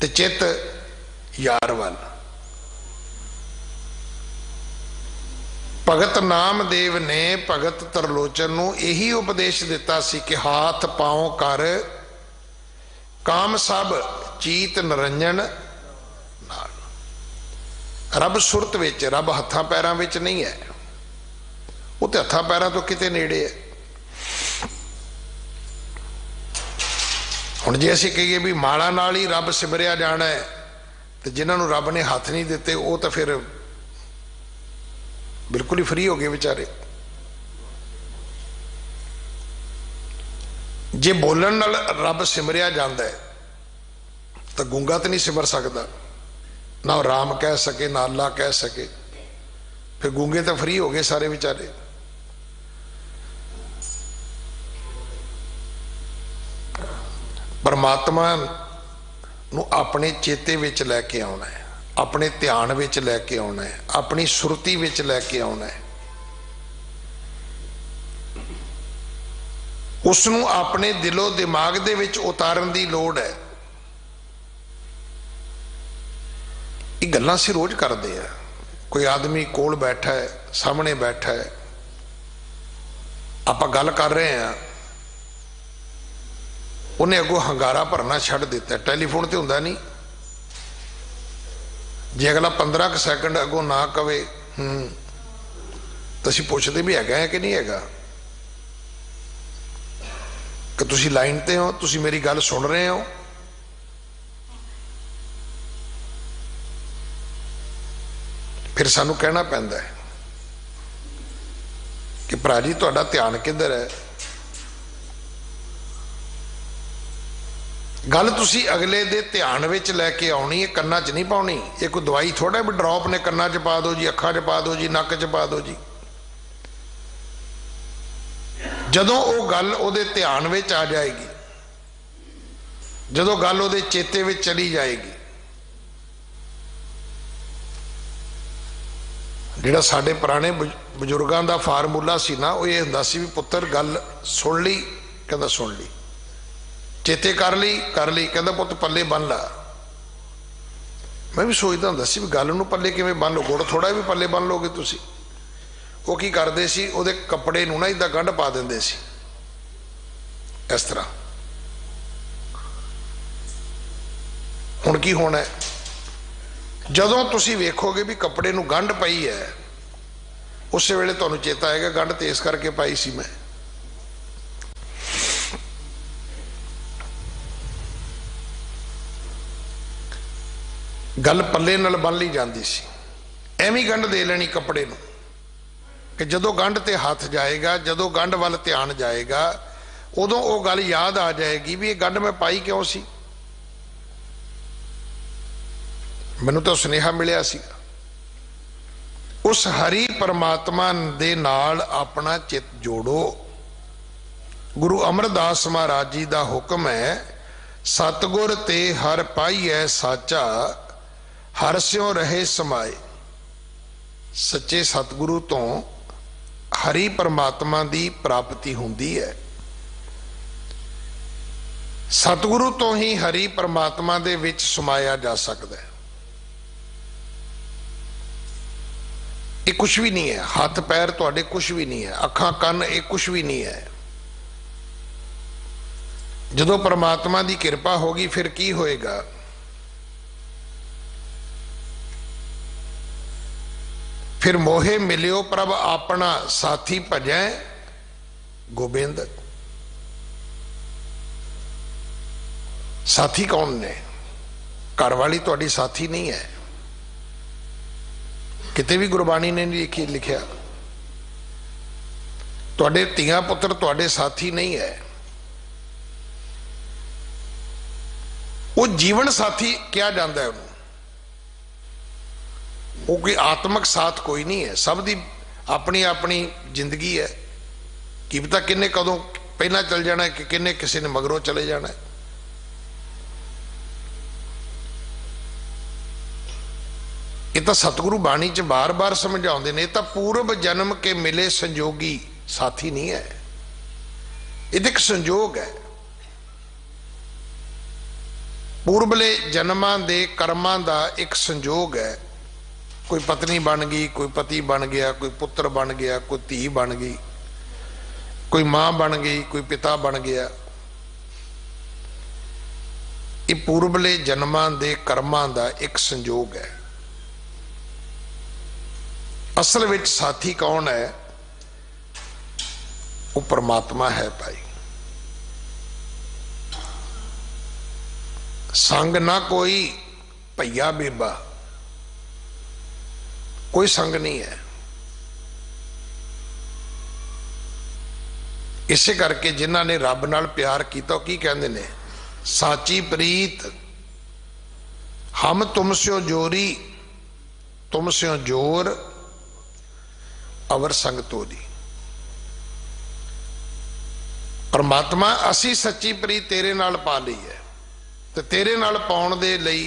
ते चित यार वल। भगत नामदेव ने भगत तरलोचन नूं यही उपदेश दिता सी कि हाथ पाओ कर काम सब चीत निरंजन नाल। रब सुरत विच, रब हत्थां पैरां विच नहीं है, वो तो हत्थां पैरां तो किते नेड़े है। हुण जे असीं कहिए भी माला नाल ही रब सिमरिया जाना है, तो जिन्होंने रब ने हाथ नहीं दिते वो तो फिर बिल्कुल ही फ्री हो गए बेचारे। जे बोलन नाल रब सिमरिया जाता है तो गूंगा तो नहीं सिमर सकता, ना राम कह सके ना अल्लाह कह सके, फिर गूंगे तो फ्री हो गए सारे बेचारे। परमात्मा नूं अपने चेते विच लैके आउणा है, अपने ध्यान विच लैके आउणा है, अपनी सुरती विच लैके आउणा है। उसनूं अपने दिलो दिमाग दे विच उतारन दी लोड़ है। ये गल्लां असीं रोज करदे आ। कोई आदमी कोल बैठा है, सामने बैठा है, आपां गल कर रहे हैं, उन्हें अगों हंगारा भरना छड्ड दिता। टैलीफोन ते हुंदा नहीं, जे अगला 15 सैकंड अगों ना कवे तो असीं पुछदे भी हैगा कि नहीं हैगा, कि तुसीं लाइन ते हो, तुसीं मेरी गल सुन रहे हो। फिर सानू कहना पैंदा है कि भरा जी तुहाडा ध्यान किधर है। गल तुसीं अगले दे ध्यान विच लैके आउणी है, कन्नां च नहीं पाउणी। ये कोई दवाई थोड़ा भी ड्रॉप ने कन्नां च पा दो जी, अखां च पा दो जी, नक च पा दो जी। जदों वो गल उहदे ध्यान विच आ जाएगी, जदों गल उहदे चेते विच चली जाएगी, जिहड़ा साडे पुराने बजुर्गों का फार्मूला सी ना, वो ये हुंदा सी भी पुत्तर गल सुन ली, कहंदा सुन ली, चेते कर ली, कहंदा पुत्त पल्ले बन ला। मैं भी सोचदा हुंदा सी भी गल नूं पल्ले किवें बन लो, गुड़ थोड़ा भी पल्ले बन लोगे तुसीं। वो की करदे सी, उहदे कपड़े नूं ना इदां गंढ पा दिंदे सी, इस तरह। हुण की होना है, जदों तुसीं वेखोगे भी कपड़े नूं गंढ पई है, उस वेले तुहानूं चेता आएगा गंढ ते इस करके पाई सी मैं। गल पल्ले नाल बन ली जाती सी, एवं गंढ दे लेनी कपड़े नूं कि जदों गंढ ते हाथ जाएगा, जदों गंढ वाल ध्यान जाएगा, उदों वो गल याद आ जाएगी भी ये गंढ मैं पाई क्यों सी। मैनूं तो सुनेहा मिलिया सी, उस हरि परमात्मा दे नाल अपना चित जोड़ो। गुरु अमरदास महाराज जी का हुक्म है, सतगुर ते हर पाईऐ साचा, हर स्यों रहे समाए। सच्चे सतगुरु तो हरि परमात्मा की प्राप्ति होंदी है। सतगुरु तो ही हरि परमात्मा दे विच समाया जा सकता है। ये कुछ भी नहीं है, हाथ पैर तुहाडे कुछ भी नहीं है, अखां कन ये कुछ भी नहीं है। जदों परमात्मा की कृपा होगी फिर की होएगा, फिर मोहे मिलियो प्रभ अपना, साथी भजै गोबिंद। साथी कौन ने? घर वाली तुहाडी साथी नहीं है, किते भी गुरबाणी ने नहीं लिखिया। तुहाडे धीआं पुत्र तुहाडे साथी नहीं है। वो जीवन साथी क्या जाता है उन्होंने, वो कोई आत्मक साथ कोई नहीं है। सब दी अपनी अपनी जिंदगी है, की पता किन्ने कदों पहला चल जाना है कि किन्ने किसी ने मगरों चले जाना है। ये तो सतगुरु बाणी च बार बार समझाते हैं, तो पूर्व जन्म के मिले संजोगी साथी नहीं है, ये एक संजोग है। पूर्वले जन्मां दे कर्मां दा एक संजोग है। कोई पत्नी बन गई, कोई पति बन गया, कोई पुत्र बन गया, कोई धी बन गई, कोई मां बन गई, कोई पिता बन गया। ये पूर्वले जन्मां दे कर्मां दा एक संजोग है। असल विच साथी कौन है? वो परमात्मा है भाई। संग ना कोई भैया बेबा, कोई संग नहीं है। इसे करके जिन्हां ने रब नाल प्यार किया की कहते ने, साची प्रीत हम तुम स्यो जोरी, तुम स्यो जोर अवर संग तोरी। परमात्मा असी सच्ची प्रीत तेरे नाल पा ली है, तो तेरे नाल पाउण दे लई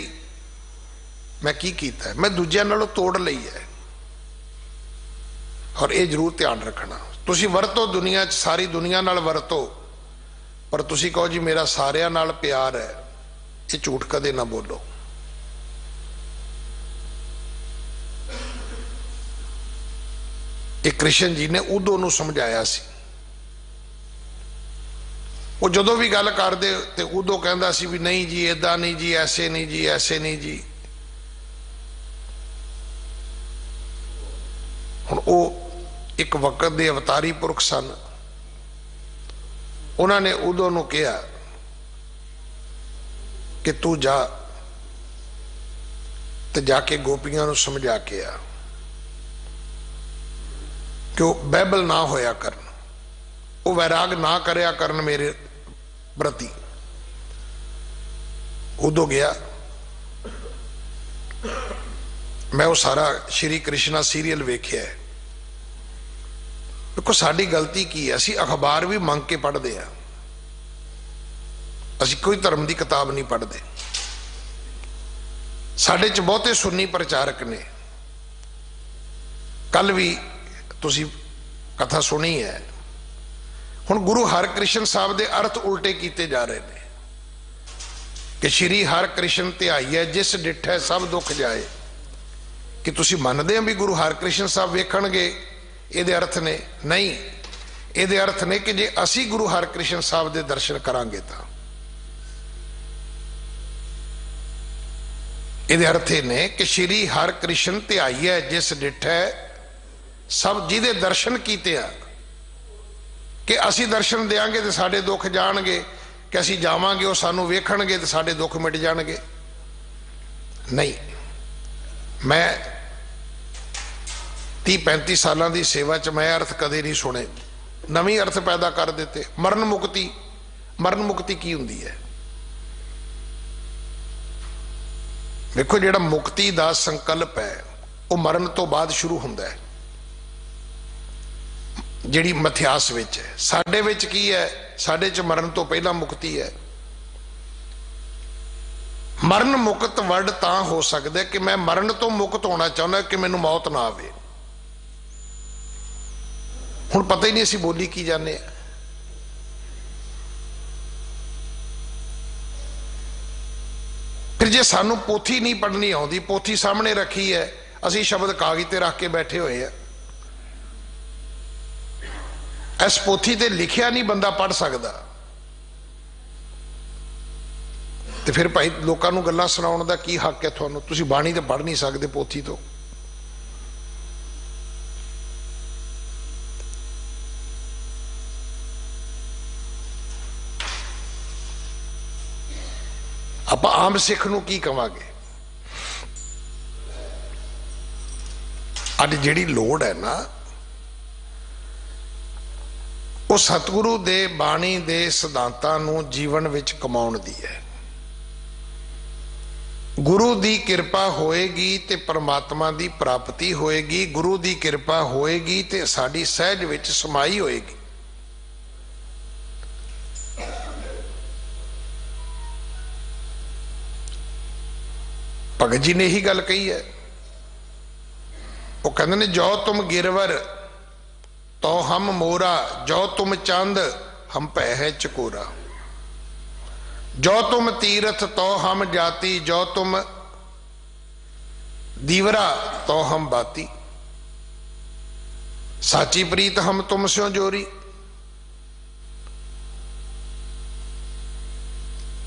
मैं की कीता है, मैं दूजियां नालों तोड़ लई है। और ये जरूर ध्यान रखना, तुसी वरतो दुनिया च, सारी दुनिया नाल वरतो, पर तुसी कहो जी मेरा सारिਆਂ नाल प्यार है, ये झूठ कदे ना बोलो। ये कृष्ण जी ने उदो नूं समझाया सी। वो जदों भी गल करदे ते उदो कहंदा सी भी नहीं जी इदां नहीं जी, ऐसे नहीं जी, ऐसे नहीं जी। हुण वो एक वक्त दे अवतारी पुरख सन, उन्होंने उदो नूं कहा कि तू जा ते जाके गोपियां नूं समझा के आ कि वो बैबल ना होया करन, वो वैराग ना करया करन मेरे प्रति। उदो गया, मैं वो सारा श्री कृष्णा सीरियल वेख्या है। देखो साड़ी गलती की है, असी अखबार भी मंग के पढ़ते हैं, असी कोई धर्म की किताब नहीं पढ़ते। साडे च बहुते सुन्नी प्रचारक ने, कल भी तुसी कथा सुनी है। हुण गुरु हरकृष्ण साहब के अर्थ उल्टे किए जा रहे हैं कि श्री हरकृष्ण ध्याईए जिस डिठै सब दुख जाए। कि तुसी मनदे हो भी गुरु हरकृष्ण साहब वेखणगे ये अर्थ ने? नहीं, ये अर्थ ने कि जे असी गुरु हरकृष्ण साहब के दर्शन करांगे तो ये अर्थ ने कि श्री हरकृष्ण ध्याईए जिस डिठै सब, जिहदे दर्शन कीते आ कि असी दर्शन देंगे तो साडे दुख जाणगे, कि असी जावांगे वो सानू वेखणगे तो साडे दुख मिट जाणगे। नहीं, मैं 30-35 सालों की सेवा च मैं अर्थ कदे नहीं सुने, नवी अर्थ पैदा कर देते। मरण मुक्ति, मरण मुक्ति की हुंदी है? देखो जिहड़ा मुक्ति का संकल्प है वो मरण तो बाद शुरू हुंदा है, जिहड़ी मिथ्यास विच है। साडे विच की है? साडे च मरण तो पहला मुक्ति है। मरण मुक्त वर्ड तां हो सकदा है कि मैं मरण तो मुक्त होना चाहुंदा कि मैनूं मौत ना आवे। हुण पता ही नहीं असीं बोली की जाने। फिर जे सानू पोथी नहीं पढ़नी आउंदी, पोथी सामने रखी है, असीं शब्द कागज ते रख के बैठे हुए हैं, इस पोथी ते लिखिया नहीं बंदा पढ़ सकता, तो फिर भाई लोगों नूं गल्लां सुनाउण दा की हक है तुहानूं? तुसीं बाणी तो पढ़ नहीं सकते पोथी तो। आप आम सिख नूं की कहांगे? अज जिहड़ी लोड़ है ना वो सतगुरु दे बाणी दे सिद्धांतां नूं जीवन विच कमाउण दी है। गुरु दी किरपा होएगी ते परमात्मा दी प्राप्ति होएगी, गुरु दी किरपा होएगी ते साडी सहज विच समाई होएगी। भगत जी ने यही गल कही है। वो कहते ने जो तुम गिरवर तो हम मोरा, जो तुम चंद हम पै है चकोरा, जो तुम तीर्थ तो हम जाति, जो तुम दीवरा तो हम बाती, साची प्रीत हम तुम स्यों जोरी।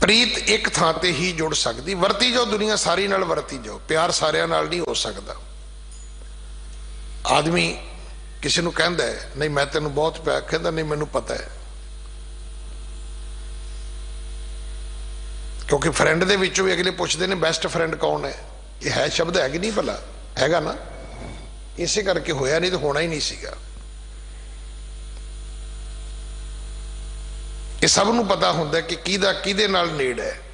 प्रीत एक थां ते ही जुड़ सकती, वरती जाओ दुनिया सारी नाल वरती जाओ, प्यार सारियां नाल नहीं हो सकता। आदमी किसी नूं कहंदा है नहीं मैं तेनों बहुत प्यार, कहंदा नहीं मैनूं पता है, क्योंकि फ्रेंड दे विचों भी अगले पुछदे ने बेस्ट फ्रेंड कौन है। ये है शब्द है कि नहीं? भला हैगा ना, इसे करके होया, नहीं तो होना ही नहीं सीगा। ये सब नूं पता हुंदा कि किहदा किहदे नाल नेड़ है।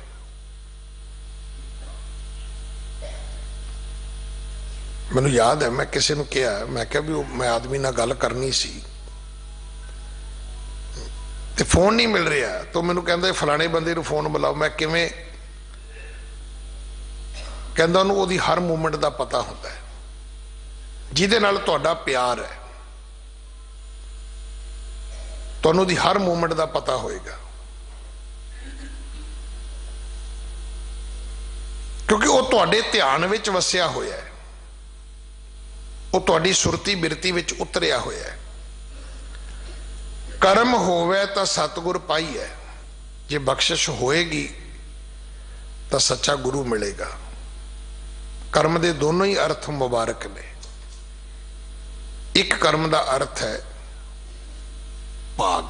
मैनूं याद है मैं किसी नूं कहा, मैं कहा भी मैं आदमी नाल गल करनी सी ते फोन नहीं मिल रहा, तो मैनूं कहंदा फलाणे बंदे नूं फोन मिलाओ। मैं किवें? कहंदा उहनूं ओहदी हर मूवमेंट दा पता हुंदा है, जिहदे नाल तुहाडा प्यार है तुहानूं दी हर मूवमेंट दा पता होएगा। क्योंकि वो तुहाडे ध्यान विच वसिया होया है, वो तुहाडी सुरती बिरती विच उतरिया होया है। कर्म होवे तो सतगुर पाई है, जे बख्शिश होएगी तो सच्चा गुरु मिलेगा। कर्म दे दोनों ही अर्थ मुबारक ने। एक कर्म का अर्थ है भाग,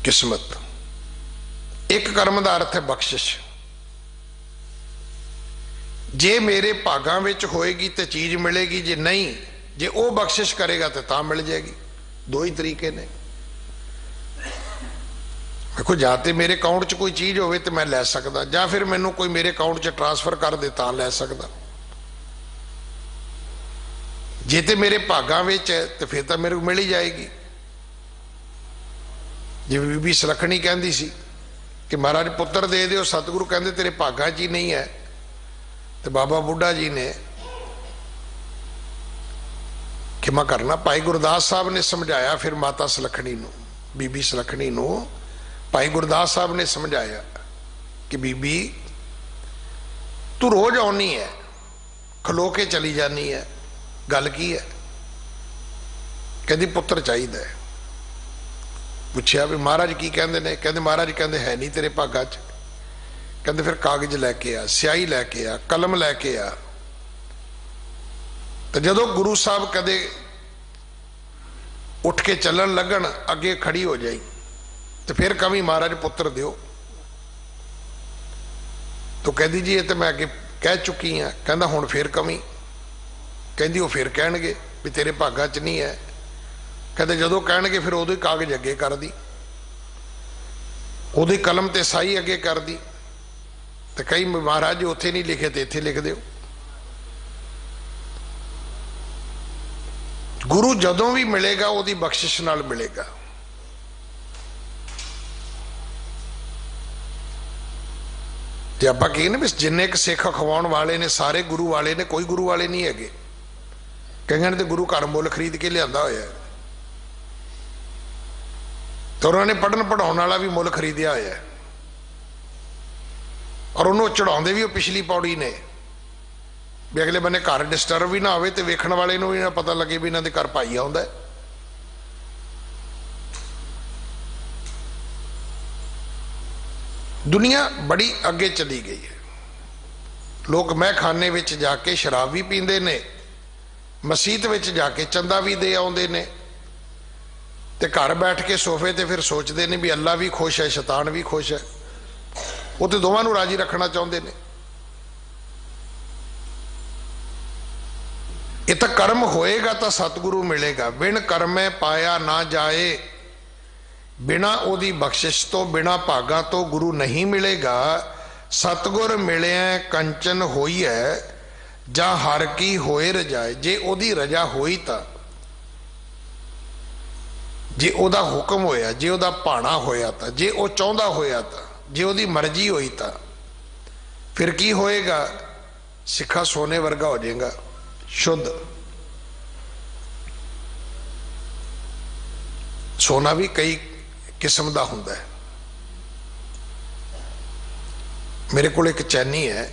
किस्मत। एक कर्म का अर्थ है बख्शिश। जे मेरे भागां विच होएगी तो चीज मिलेगी, जे नहीं, जे वो बख्शिश करेगा तो ता मिल जाएगी। दो ही तरीके ने। देखो, जाते मेरे अकाउंट च कोई चीज होवे तो मैं लै सकदा, या फिर मैनू कोई मेरे अकाउंट च ट्रांसफर कर दे तां लै सकदा। जे ते मेरे भागां विच है तो फिर तो मेरे को मिल ही जाएगी। जिवें बीबी सलखणी कहंदी सी कि महाराज पुत्र दे दिओ, सतगुरु कहंदे तेरे भागां च ही नहीं है। तो बाबा बुढ़ा जी ने खिमा करना, भाई गुरदास साहब ने समझाया, फिर माता सलखणी नूं, बीबी सलखणी नूं भाई गुरदास साहब ने समझाया कि बीबी तू रोज आनी है, खलो के चली जानी है, गल की है? कहती पुत्र चाहिए। पूछया भी महाराज की कहते ने? कहते महाराज कहते है नहीं तेरे भागा च। कहते फिर कागज लैके आ, स्याही लैके आ, कलम लैके आ। तो जदों गुरु साहब कदे उठ के चलन लगन, अगे खड़ी हो जाई तो फिर कभी महाराज पुत्र दियो। तो कहती जी ये तो मैं अगे कह चुकी हाँ। कहता हुण फिर कमी? कहती वो फिर कहणगे भी तेरे भागा च नहीं है। कहते जदों कहणगे फिर उदों ही कागज अगे कर दी, उदों ही कलम ते साई अगे कर दी। तो कई महाराज जी उत्थे नहीं लिखे तो इत्थे लिख दिओ। गुरु जदों भी मिलेगा उहदी बख्शिश नाल मिलेगा। जे आपां कहीए ना भी जिन्ने क सिख अखवाउण वाले ने सारे गुरु वाले ने, कोई गुरु वाले नहीं है। कईयां ने तो गुरु घर मुल खरीद के लिआंदा होया, तो उन्होंने पढ़न पढ़ाउण वाला भी मुल खरीदिया होया, और उन्होंने चढ़ाउंदे भी पिछली पौड़ी ने भी अगले बने घर डिस्टर्ब भी ना हो, तो वेखण वाले नूं भी ना पता लगे भी इन्हां दे घर भाई आउंदा है। दुनिया बड़ी अगे चली गई है। लोग मैं खाने विच जाके शराब भी पींदे ने, मसीत विच जाके चंदा भी दे आउंदे ने, ते घर बैठ के सोफे ते फिर सोचते ने भी अल्लाह भी खुश है, शैतान भी खुश है। वो तो दोवां नूं राजी रखना चाहुंदे ने। ये तो कर्म होएगा तो सतगुरु मिलेगा। बिन कर्मे पाया ना जाए, बिना ओदी बख्शिश तो, बिना भागा तो गुरु नहीं मिलेगा। सतगुर मिले कंचन होई है, जा हर की होए रजाए। जे ओदी रजा होई ता, जे ओदा हुक्म होया, जे ओदा भाणा होया ता, जे ओ चाहुंदा होया ता, जे ओदी मर्जी होई ता, फिर की होएगा? सिक्खा सोने वर्गा हो जाएगा, शुद्ध। सोना भी कई किस्म का हुंदा है। मेरे को एक चैनी है,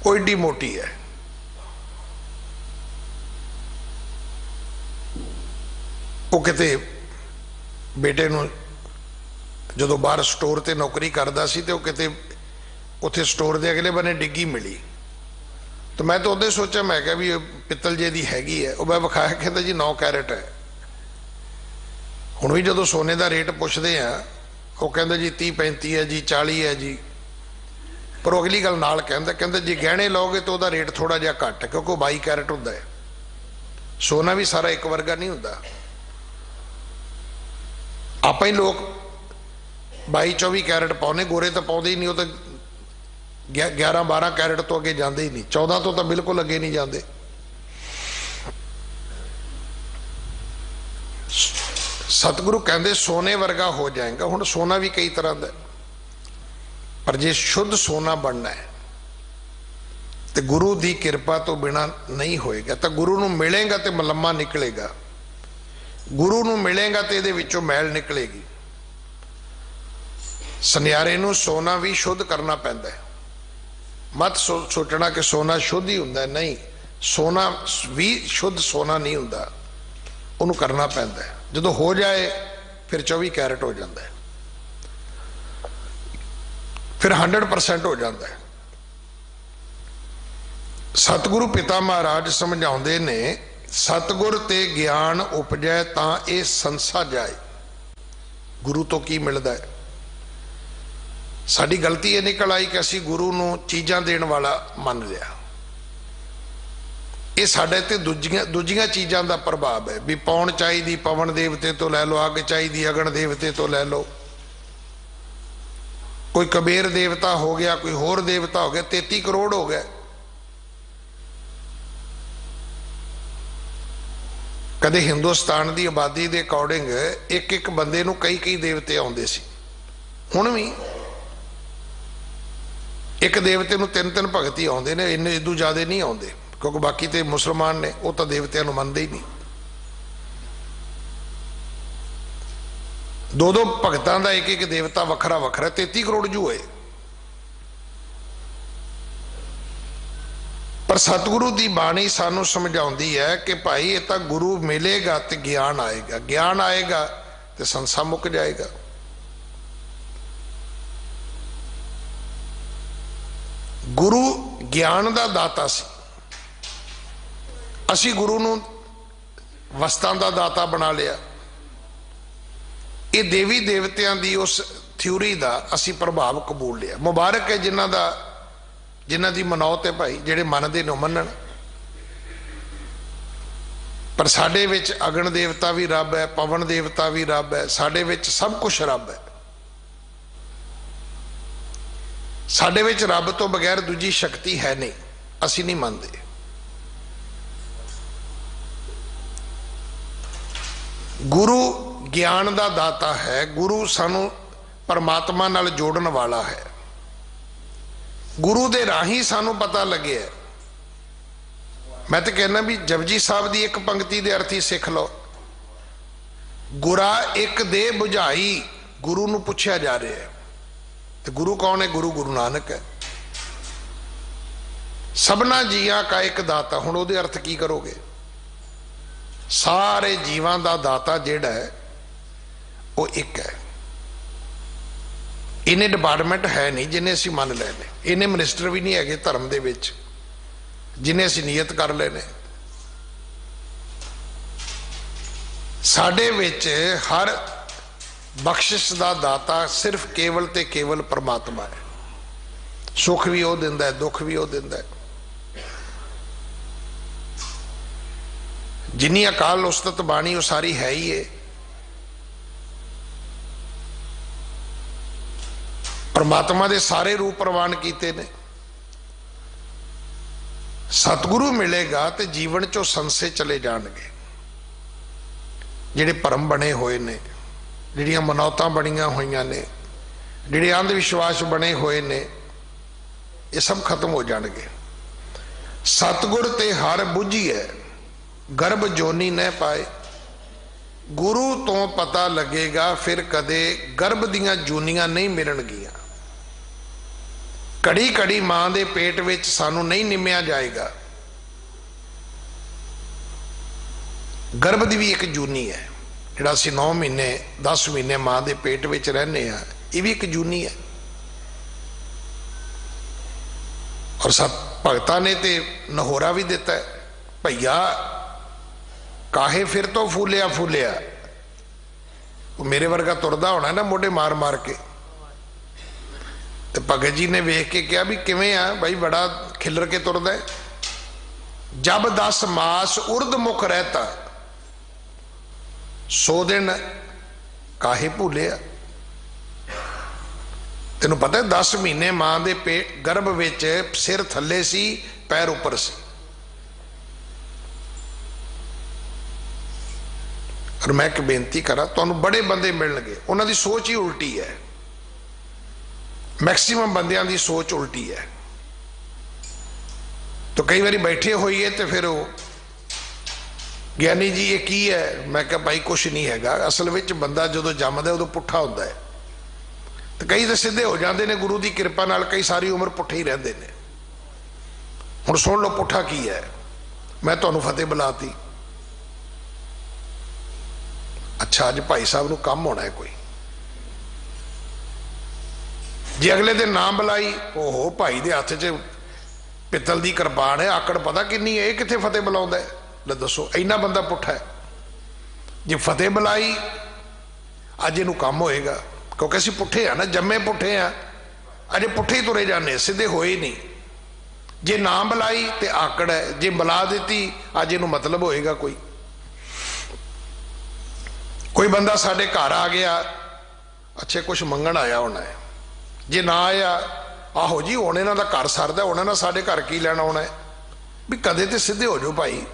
वो एडी मोटी है, वो किते बेटे नूं जदों बाहर स्टोर ते नौकरी करदा सी, तो किते उत्थे स्टोर दे अगले बने डिग्गी मिली। तो मैं तो उदे सोचा, मैं क्या भी पित्तल जे दी हैगी है। वो मैं विखाया, कहता जी 9 कैरेट है। हुण भी जदों सोने का रेट पुछदे आ, वो कहंदा जी 30-35 है जी, 40 है जी। पर अगली गल नाल कहंदा जे गहने लोगे तो वह रेट थोड़ा जिहा घट है, क्योंकि 22 कैरेट हुंदा है। सोना भी सारा एक वर्गा नहीं हुंदा। आपां ही लोग 22-24 कैरेट पाउने, गोरे तो पाउंदे ही नहीं। वो तो 11-12 कैरेट तो अगे जाते ही नहीं, 14 तो बिल्कुल अगे नहीं जाते। सतगुरु कहते सोने वर्गा हो जाएगा। हुण सोना भी कई तरह का, पर जे शुद्ध सोना बनना है तो गुरु की कृपा तो बिना नहीं होएगा। तो गुरु नूं मिलेगा तो मलम्मा निकलेगा, गुरु नूं मिलेगा तो ये विचों मैल निकलेगी। ਸੁਨਿਆਰੇ ਨੂੰ ਸੋਨਾ ਵੀ ਸ਼ੁੱਧ ਕਰਨਾ ਪੈਂਦਾ ਹੈ। ਮਤ ਸੋਚਣਾ ਕਿ ਸੋਨਾ ਸ਼ੁੱਧ ਹੀ ਹੁੰਦਾ, ਨਹੀਂ, ਸੋਨਾ ਵੀ ਸ਼ੁੱਧ ਸੋਨਾ ਨਹੀਂ ਹੁੰਦਾ, ਉਹਨੂੰ ਕਰਨਾ ਪੈਂਦਾ ਹੈ। ਜਦੋਂ ਹੋ ਜਾਏ ਫਿਰ 24 ਕੈਰਟ ਹੋ ਜਾਂਦਾ ਹੈ, ਫਿਰ 100% ਹੋ ਜਾਂਦਾ ਹੈ। ਸਤਿਗੁਰੂ ਪਿਤਾ ਮਹਾਰਾਜ ਸਮਝਾਉਂਦੇ ਨੇ, ਸਤਿਗੁਰ ਤੇ ਗਿਆਨ ਉਪਜੈ ਤਾਂ ਇਹ ਸੰਸਾ ਜਾਏ। ਗੁਰੂ ਤੋਂ ਕੀ ਮਿਲਦਾ ਹੈ? ਸਾਡੀ ਗਲਤੀ ਇਹ ਨਿਕਲ ਆਈ ਕਿ ਅਸੀਂ ਗੁਰੂ ਨੂੰ ਚੀਜ਼ਾਂ ਦੇਣ ਵਾਲਾ ਮੰਨ ਲਿਆ। ਇਹ ਸਾਡੇ ਤੇ ਦੂਜੀਆਂ ਚੀਜ਼ਾਂ ਦਾ ਪ੍ਰਭਾਵ ਹੈ ਵੀ ਪੌਣ ਚਾਹੀਦੀ ਪਵਨ ਦੇਵਤੇ ਤੋਂ ਲੈ ਲਓ, ਅੱਗ ਚਾਹੀਦੀ ਅਗਨ ਦੇਵਤੇ ਤੋਂ ਲੈ ਲਓ, ਕੋਈ ਕਬੀਰ ਦੇਵਤਾ ਹੋ ਗਿਆ, ਕੋਈ ਹੋਰ ਦੇਵਤਾ ਹੋ ਗਿਆ, 33 ਕਰੋੜ ਹੋ ਗਏ। ਕਦੇ ਹਿੰਦੁਸਤਾਨ ਦੀ ਆਬਾਦੀ ਦੇ ਅਕੋਰਡਿੰਗ ਇੱਕ ਬੰਦੇ ਨੂੰ ਕਈ ਦੇਵਤੇ ਆਉਂਦੇ ਸੀ। ਹੁਣ ਵੀ ਇੱਕ ਦੇਵਤੇ ਨੂੰ 3 ਭਗਤ ਹੀ ਆਉਂਦੇ ਨੇ, ਇੰਨੇ ਇਦੋਂ ਜ਼ਿਆਦਾ ਨਹੀਂ ਆਉਂਦੇ, ਕਿਉਂਕਿ ਬਾਕੀ ਤੇ ਮੁਸਲਮਾਨ ਨੇ, ਉਹ ਤਾਂ ਦੇਵਤਿਆਂ ਨੂੰ ਮੰਨਦੇ ਹੀ ਨਹੀਂ। 2 ਭਗਤਾਂ ਦਾ ਇੱਕ ਦੇਵਤਾ ਵੱਖਰਾ ਵੱਖਰਾ, 33 ਕਰੋੜ ਜੂ ਹੋਏ। ਪਰ ਸਤਿਗੁਰੂ ਦੀ ਬਾਣੀ ਸਾਨੂੰ ਸਮਝਾਉਂਦੀ ਹੈ ਕਿ ਭਾਈ ਇਹ ਤਾਂ ਗੁਰੂ ਮਿਲੇਗਾ ਤੇ ਗਿਆਨ ਆਏਗਾ, ਗਿਆਨ ਆਏਗਾ ਤੇ ਸੰਸਾਰ ਮੁੱਕ ਜਾਏਗਾ। ਗੁਰੂ ਗਿਆਨ ਦਾ ਦਾਤਾ ਸੀ, ਅਸੀਂ ਗੁਰੂ ਨੂੰ ਵਸਤਾਂ ਦਾ ਦਾਤਾ ਬਣਾ ਲਿਆ। ਇਹ ਦੇਵੀ ਦੇਵਤਿਆਂ ਦੀ ਉਸ ਥਿਊਰੀ ਦਾ ਅਸੀਂ ਪ੍ਰਭਾਵ ਕਬੂਲ ਲਿਆ। ਮੁਬਾਰਕ ਹੈ ਜਿਨ੍ਹਾਂ ਦੀ ਮਨੌਤ ਹੈ ਭਾਈ, ਜਿਹੜੇ ਮੰਨਦੇ ਨੇ ਮੰਨਣ। ਪਰ ਸਾਡੇ ਵਿੱਚ ਅਗਨ ਦੇਵਤਾ ਵੀ ਰੱਬ ਹੈ, ਪਵਨ ਦੇਵਤਾ ਵੀ ਰੱਬ ਹੈ, ਸਾਡੇ ਵਿੱਚ ਸਭ ਕੁਝ ਰੱਬ ਹੈ। ਸਾਡੇ ਵਿੱਚ ਰੱਬ ਤੋਂ ਬਗੈਰ ਦੂਜੀ ਸ਼ਕਤੀ ਹੈ ਨਹੀਂ, ਅਸੀਂ ਨਹੀਂ ਮੰਨਦੇ। ਗੁਰੂ ਗਿਆਨ ਦਾ ਦਾਤਾ ਹੈ, ਗੁਰੂ ਸਾਨੂੰ ਪਰਮਾਤਮਾ ਨਾਲ ਜੋੜਨ ਵਾਲਾ ਹੈ। ਗੁਰੂ ਦੇ ਰਾਹੀਂ ਸਾਨੂੰ ਪਤਾ ਲੱਗਿਆ। ਮੈਂ ਤਾਂ ਕਹਿੰਦਾ ਵੀ ਜਪਜੀ ਸਾਹਿਬ ਦੀ ਇੱਕ ਪੰਕਤੀ ਦੇ ਅਰਥ ਹੀ ਸਿੱਖ ਲਓ। ਗੁਰਾ ਇੱਕ ਦੇ ਬੁਝਾਈ, ਗੁਰੂ ਨੂੰ ਪੁੱਛਿਆ ਜਾ ਰਿਹਾ ਹੈ। ਤੇ ਗੁਰੂ ਕੌਣ ਹੈ? ਗੁਰੂ ਨਾਨਕ ਹੈ। ਸਭਨਾ ਜੀਆਂ ਕਾ ਇੱਕ ਦਾਤਾ। ਹੁਣ ਉਹਦੇ ਅਰਥ ਕੀ ਕਰੋਗੇ? ਸਾਰੇ ਜੀਵਾਂ ਦਾ ਦਾਤਾ ਜਿਹੜਾ ਹੈ ਉਹ ਇੱਕ ਹੈ। ਇਹਨੇ ਡਿਪਾਰਟਮੈਂਟ ਹੈ ਨਹੀਂ ਜਿਹਨੇ ਅਸੀਂ ਮੰਨ ਲਏ ਨੇ, ਇਹਨੇ ਮਿਨਿਸਟਰ ਵੀ ਨਹੀਂ ਹੈਗੇ ਧਰਮ ਦੇ ਵਿੱਚ ਜਿਹਨੇ ਅਸੀਂ ਨੀਅਤ ਕਰ ਲਏ ਨੇ। ਸਾਡੇ ਵਿੱਚ ਹਰ ਬਖਸ਼ਿਸ਼ ਦਾ ਦਾਤਾ ਸਿਰਫ ਕੇਵਲ ਤੇ ਕੇਵਲ ਪਰਮਾਤਮਾ ਹੈ। ਸੁੱਖ ਵੀ ਉਹ ਦਿੰਦਾ ਹੈ, ਦੁੱਖ ਵੀ ਉਹ ਦਿੰਦਾ ਹੈ। ਜਿੰਨੀ ਅਕਾਲ ਉਸਤਤ ਬਾਣੀ ਉਹ ਸਾਰੀ ਹੈ ਹੀ ਹੈ। ਪਰਮਾਤਮਾ ਦੇ ਸਾਰੇ ਰੂਪ ਪ੍ਰਵਾਨ ਕੀਤੇ ਨੇ। ਸਤਿਗੁਰੂ ਮਿਲੇਗਾ ਤੇ ਜੀਵਨ ਚੋਂ ਸੰਸੇ ਚਲੇ ਜਾਣਗੇ। ਜਿਹੜੇ ਭਰਮ ਬਣੇ ਹੋਏ ਨੇ, ਜਿਹੜੀਆਂ ਮਨੌਤਾਂ ਬਣੀਆਂ ਹੋਈਆਂ ਨੇ, ਜਿਹੜੇ ਅੰਧ ਵਿਸ਼ਵਾਸ ਬਣੇ ਹੋਏ ਨੇ, ਇਹ ਸਭ ਖਤਮ ਹੋ ਜਾਣਗੇ। ਸਤਿਗੁਰ ਤੇ ਹਰ ਬੁੱਝੀਐ, ਗਰਭ ਜੋਨੀ न ਪਾਏ। ਗੁਰੂ ਤੋਂ ਪਤਾ ਲੱਗੇਗਾ ਫਿਰ ਕਦੇ ਗਰਭ ਦੀਆਂ ਜੂਨੀਆਂ ਨਹੀਂ ਮਿਲਣਗੀਆਂ। ਘੜੀ ਘੜੀ ਮਾਂ ਦੇ ਪੇਟ ਵਿੱਚ ਸਾਨੂੰ ਨਹੀਂ ਨਿੰਮਿਆ ਜਾਏਗਾ। ਗਰਭ ਦੀ ਵੀ ਇੱਕ ਜੂਨੀ ਹੈ। ਜਿਹੜਾ ਅਸੀਂ 9 ਮਹੀਨੇ 10 ਮਹੀਨੇ ਮਾਂ ਦੇ ਪੇਟ ਵਿੱਚ ਰਹਿੰਦੇ ਹਾਂ, ਇਹ ਵੀ ਇੱਕ ਜੂਨੀ ਹੈ। ਔਰ ਸਭ ਭਗਤਾਂ ਨੇ ਤੇ ਨਹੋਰਾ ਵੀ ਦਿੱਤਾ, ਭਈਆ ਕਾਹੇ ਫਿਰ ਤੋਂ ਫੂਲਿਆ ਫੂਲਿਆ। ਉਹ ਮੇਰੇ ਵਰਗਾ ਤੁਰਦਾ ਹੋਣਾ ਨਾ ਮੋਢੇ ਮਾਰ ਮਾਰ ਕੇ, ਤੇ ਭਗਤ ਜੀ ਨੇ ਵੇਖ ਕੇ ਕਿਹਾ ਵੀ ਕਿਵੇਂ ਆ ਬਾਈ, ਬੜਾ ਖਿਲਰ ਕੇ ਤੁਰਦਾ ਹੈ। ਜਬ 10 ਮਾਸ ਉਰਦ ਮੁਖ ਰਹਿਤਾ, 100 ਦਿਨ ਕਾਹੇ ਭੁੱਲਿਆ। ਤੈਨੂੰ ਪਤਾ 10 ਮਹੀਨੇ ਮਾਂ ਦੇ ਪੇਟ ਗਰਭ ਵਿੱਚ ਸਿਰ ਥੱਲੇ ਸੀ, ਪੈਰ ਉੱਪਰ ਸੀ। ਔਰ ਮੈਂ ਇੱਕ ਬੇਨਤੀ ਕਰਾਂ, ਤੁਹਾਨੂੰ ਬੜੇ ਬੰਦੇ ਮਿਲਣਗੇ, ਉਹਨਾਂ ਦੀ ਸੋਚ ਹੀ ਉਲਟੀ ਹੈ। ਮੈਕਸਿਮਮ ਬੰਦਿਆਂ ਦੀ ਸੋਚ ਉਲਟੀ ਹੈ। ਤਾਂ ਕਈ ਵਾਰੀ ਬੈਠੇ ਹੋਈਏ ਤੇ ਫਿਰ ਉਹ ਗਿਆਨੀ ਜੀ ਇਹ ਕੀ ਹੈ? ਮੈਂ ਕਿਹਾ ਭਾਈ ਕੁਛ ਨਹੀਂ ਹੈਗਾ। ਅਸਲ ਵਿੱਚ ਬੰਦਾ ਜਦੋਂ ਜੰਮਦਾ ਉਦੋਂ ਪੁੱਠਾ ਹੁੰਦਾ ਹੈ। तो कई तो सीधे हो जाते हैं गुरु की कृपा नाल, कई सारी उम्र पुठे ही रहते हैं। हुण सुन लो पुठा की है। मैं तुहानू फतेह बुलाती, अच्छा अज भाई साहब नू काम होना है कोई, जे अगले दिन ना बुलाई, ओहो भाई दे हथ च पित्तल की कृपान है, आकड़ पता किन्नी है, कित्थे फतेह बुलाउंदा है? ले दसो, इन्ना बंदा पुठा है। जे फतेह बुलाई अज इनू काम होएगा, क्योंकि असीं पुठे आ ना, जम्मे पुठे आ, अजे पुठे ही तुरे जाने, सीधे होए ही नहीं। जे ना बुलाई तो आकड़ है, जे बुला दी अज इनू मतलब होएगा कोई। कोई बंदा साडे घर आ गया, अच्छे कुछ मंगण आया होना है, जे ना आया, आहो जी हुण इन्हां दा घर सरदा, हुण इन्हां साडे घर की लैण आउणा है? भी कदे ते सीधे हो जाओ भाई।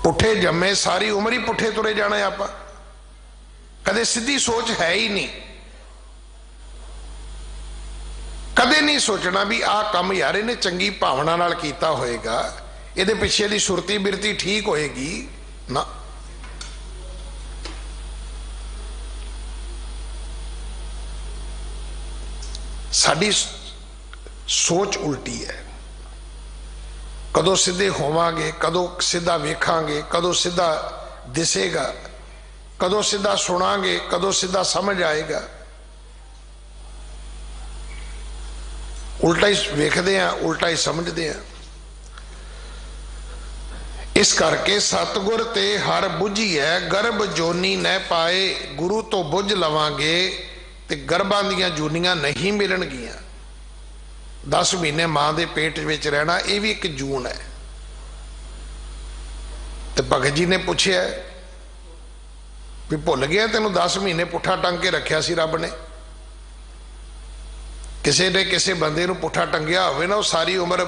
पुठे जम्मे, सारी उम्र ही पुठे तुरे जाना है आपां, कदे सीधी सोच है ही नहीं। कदे नहीं सोचना भी आ काम यार इन्हें चंगी भावना नाल कीता होएगा, इहदे पिछे दी सुरती बिरती ठीक होएगी ना। साडी सोच उल्टी है। कदों सीधे होवांगे, कदों सीधा वेखांगे, कदों सीधा दिसेगा, कदों सीधा सुनांगे, कदों सीधा समझ आएगा। उल्टा ही वेखदे हैं, उल्टा ही समझते हैं। इस करके सतगुर ते हर बुझी है, गर्भ जोनी न पाए, गुरु तो बुझ लवांगे ते गर्भां दियां जूनियां नहीं मिलणगियां। 10 महीने मां के पेट विच रहना, यह भी एक जून है। तो भगत जी ने पूछया भी भुल गया तेनों 10 महीने पुठा टंग के रखा सी रब ने? किसी ने किसी बंदे नूं पुठा टंगिया होवे ना, सारी उम्र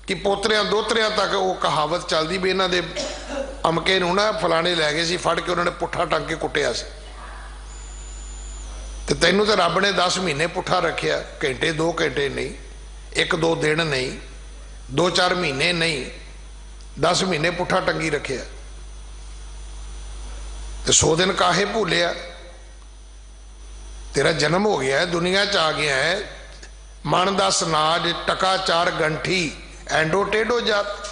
कि पोतरियां दोतरियां तक वो कहावत चलती भी इन्हां दे अमके नूं ना फलाने लै गए सी, फड़ के उन्होंने पुठा टंग के कुटिया सी। तो तैनूं तो रब ने 10 महीने पुठा रखिया, घंटे 2 घंटे नहीं, 1-2 दिन नहीं, 2-4 महीने नहीं, 10 महीने पुठा टंगी रखिया। तो 100 दिन काहे भूलिया? तेरा जन्म हो गया है, दुनिया च आ गया है, मन दा सनाज टका 4 गंठी, एंडो टेढ़ो जात।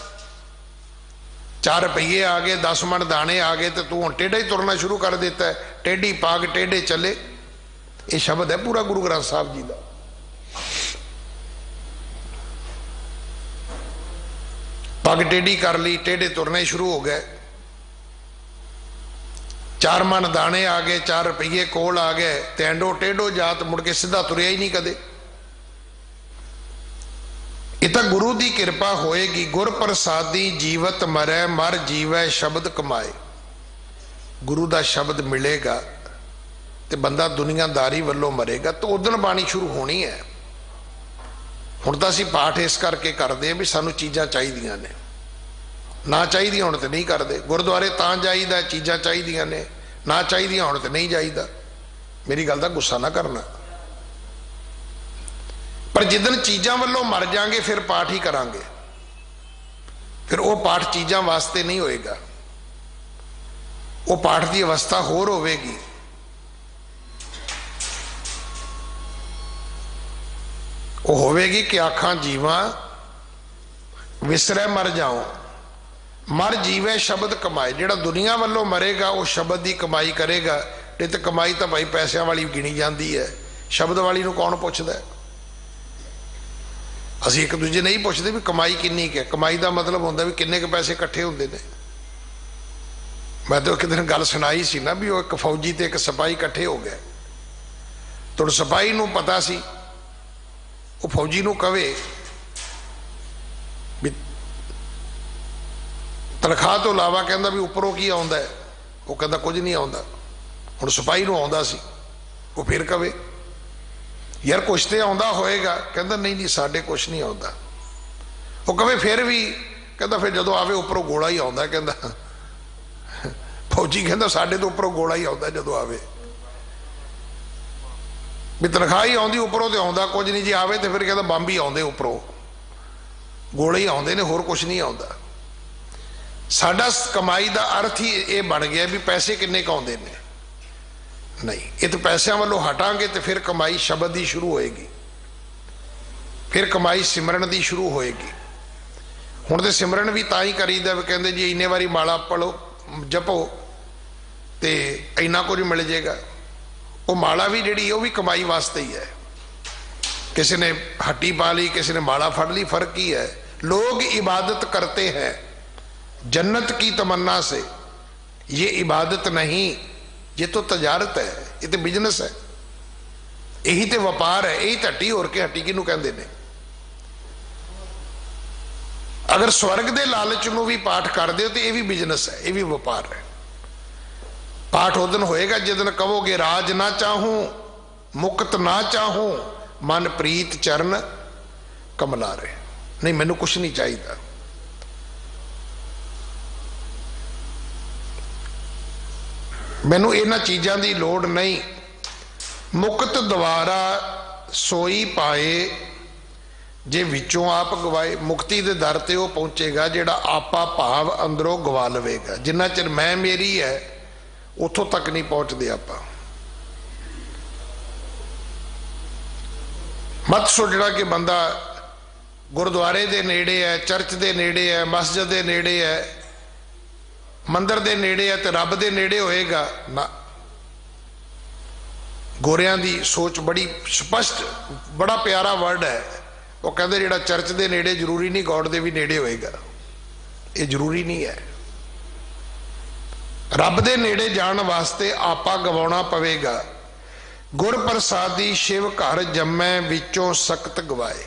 4 रुपये आ गए, 10 मन दाने आ गए, तो तू हुण टेढ़ा ही तुरना शुरू कर देता है। टेढ़ी पाग टेढ़े चले, ये शब्द है पूरा गुरु ग्रंथ साहब जी का। पग टेढ़ी कर ली, टेढ़े तुरने शुरू हो गए। 4 मन दाने आ गए, 4 रुपये कोल आ गए, तेंडो टेढ़ो जात, मुड़ के सीधा तुरिया ही नहीं कदे। ये तो गुरु की कृपा होएगी। गुर प्रसादी जीवत मरै, मर जीवै शब्द कमाए। गुरु का शब्द मिलेगा तो बंदा दुनियादारी वालों मरेगा, तो उदन बाणी शुरू होनी है। हुण तां असीं पाठ इस करके करते हैं भी सानू चीज़ां चाहीदियां ने, ना चाहिए हुण तो नहीं करते। गुरुद्वारे तां जाईदा, चीज़ां चाहिए ने, ना चाहिए हुण तो नहीं जाईदा। मेरी गल दा गुस्सा ना करना, पर जिदन चीज़ां वालों मर जाएंगे फिर पाठ ही करांगे, फिर वो पाठ चीज़ां वास्ते नहीं होएगा, वो पाठ की अवस्था होर होवेगी। वो होवेगी कि आखां जीवा विसरै मर जाओ, मर जीवे शब्द कमाए। जिहड़ा दुनिया वालों मरेगा वो शब्द की कमाई करेगा। नहीं तो कमाई तो भाई पैसों वाली गिनी जाती है, शब्द वाली नूं कौन पुछदा है? असीं एक दूजे नहीं पुछते भी कमाई किन्नी है। कमाई का मतलब होंदा भी किन्ने के पैसे इकट्ठे होंदे ने। मैं तो एक दिन गल सुनाई सी ना भी वो एक फौजी ते एक सिपाही इकट्ठे हो गए। तो सिपाही नूं पता सी, वो फौजी नूं कवे भी तनख्वाह तो इलावा कहता भी उपरों की आउंदा है, वो कहता कुछ नहीं आउंदा। हुण सिपाही नूं आउंदा सी, वो फिर कवे यार कुछ तो आउंदा होएगा, कहता नहीं जी साडे कुछ नहीं आउंदा। वो कवे फिर भी, कहता फिर जदों आवे उपरों गोला ही आउंदा। कहता फौजी कहता साडे तो उपरों गोला ही आउंदा जदों आवे, भी तनख्वाह ही आउंदी, उपरों तो आउंदा कुछ नहीं, जी आवे तो फिर कहता बंब ही आउंदे, उपरों गोले ही आउंदे ने, होर कुछ नहीं आउंदा। साडा कमाई का अर्थ ही ये बन गया भी पैसे किन्ने क आउंदे ने। नहीं। ये तो पैसों वालों हटांगे तो फिर कमाई शब्द की शुरू होएगी, फिर कमाई सिमरन की शुरू होएगी। हुण तो सिमरन भी तां ही करीदा भी कहते जी इन्ने वारी माला पढ़ो जपो तो इन्ना कुछ मिल जाएगा। वो माला भी जिहड़ी वो भी कमाई वास्ते ही है। किसी ने हट्टी पा ली, किसी ने माला फड़ ली, फर्क ही है। लोग इबादत करते हैं जन्नत की तमन्ना से, ये इबादत नहीं, ये तो तजारत है, ये तो बिजनेस है, यही तो व्यापार है, यही तो हट्टी। होर के हट्टी किनू कहते हैं? अगर स्वर्ग के लालच नूं भी पाठ कर दो तो यह भी बिजनेस है, यह भी व्यापार है। पाठ उस दिन होएगा जिस दिन कहोगे राज ना चाहूं मुक्त ना चाहूं मन प्रीत चरण कमलारे। नहीं, मैनू कुछ नहीं चाहिए, मैनू इन्हां चीज़ों की लोड़ नहीं। मुक्त द्वारा सोई पाए जे विचों आप गवाए। मुक्ति के दर ते वो पहुंचेगा जिहड़ा आपा भाव अंदरों गवा लवेगा। जिन्ना चिर मैं मेरी है उतों तक नहीं पहुंचते आप। मत सोचना कि बंदा गुरुद्वारे के नेड़े है, चर्च के नेड़े है, मस्जिद के नेड़े है, मंदिर के नेड़े है तो रब के नेड़े होएगा ना। गोरियां की सोच बड़ी स्पष्ट, बड़ा प्यारा वर्ड है। वो कहते जिहड़ा चर्च के नेड़े जरूरी नहीं गॉड के भी नेड़े होएगा, ये जरूरी नहीं है। रब के नेड़े जाने वास्ते आपा गवाना पवेगा। गुर प्रसादी शिव घर जम्मै विचों सख्त गवाए।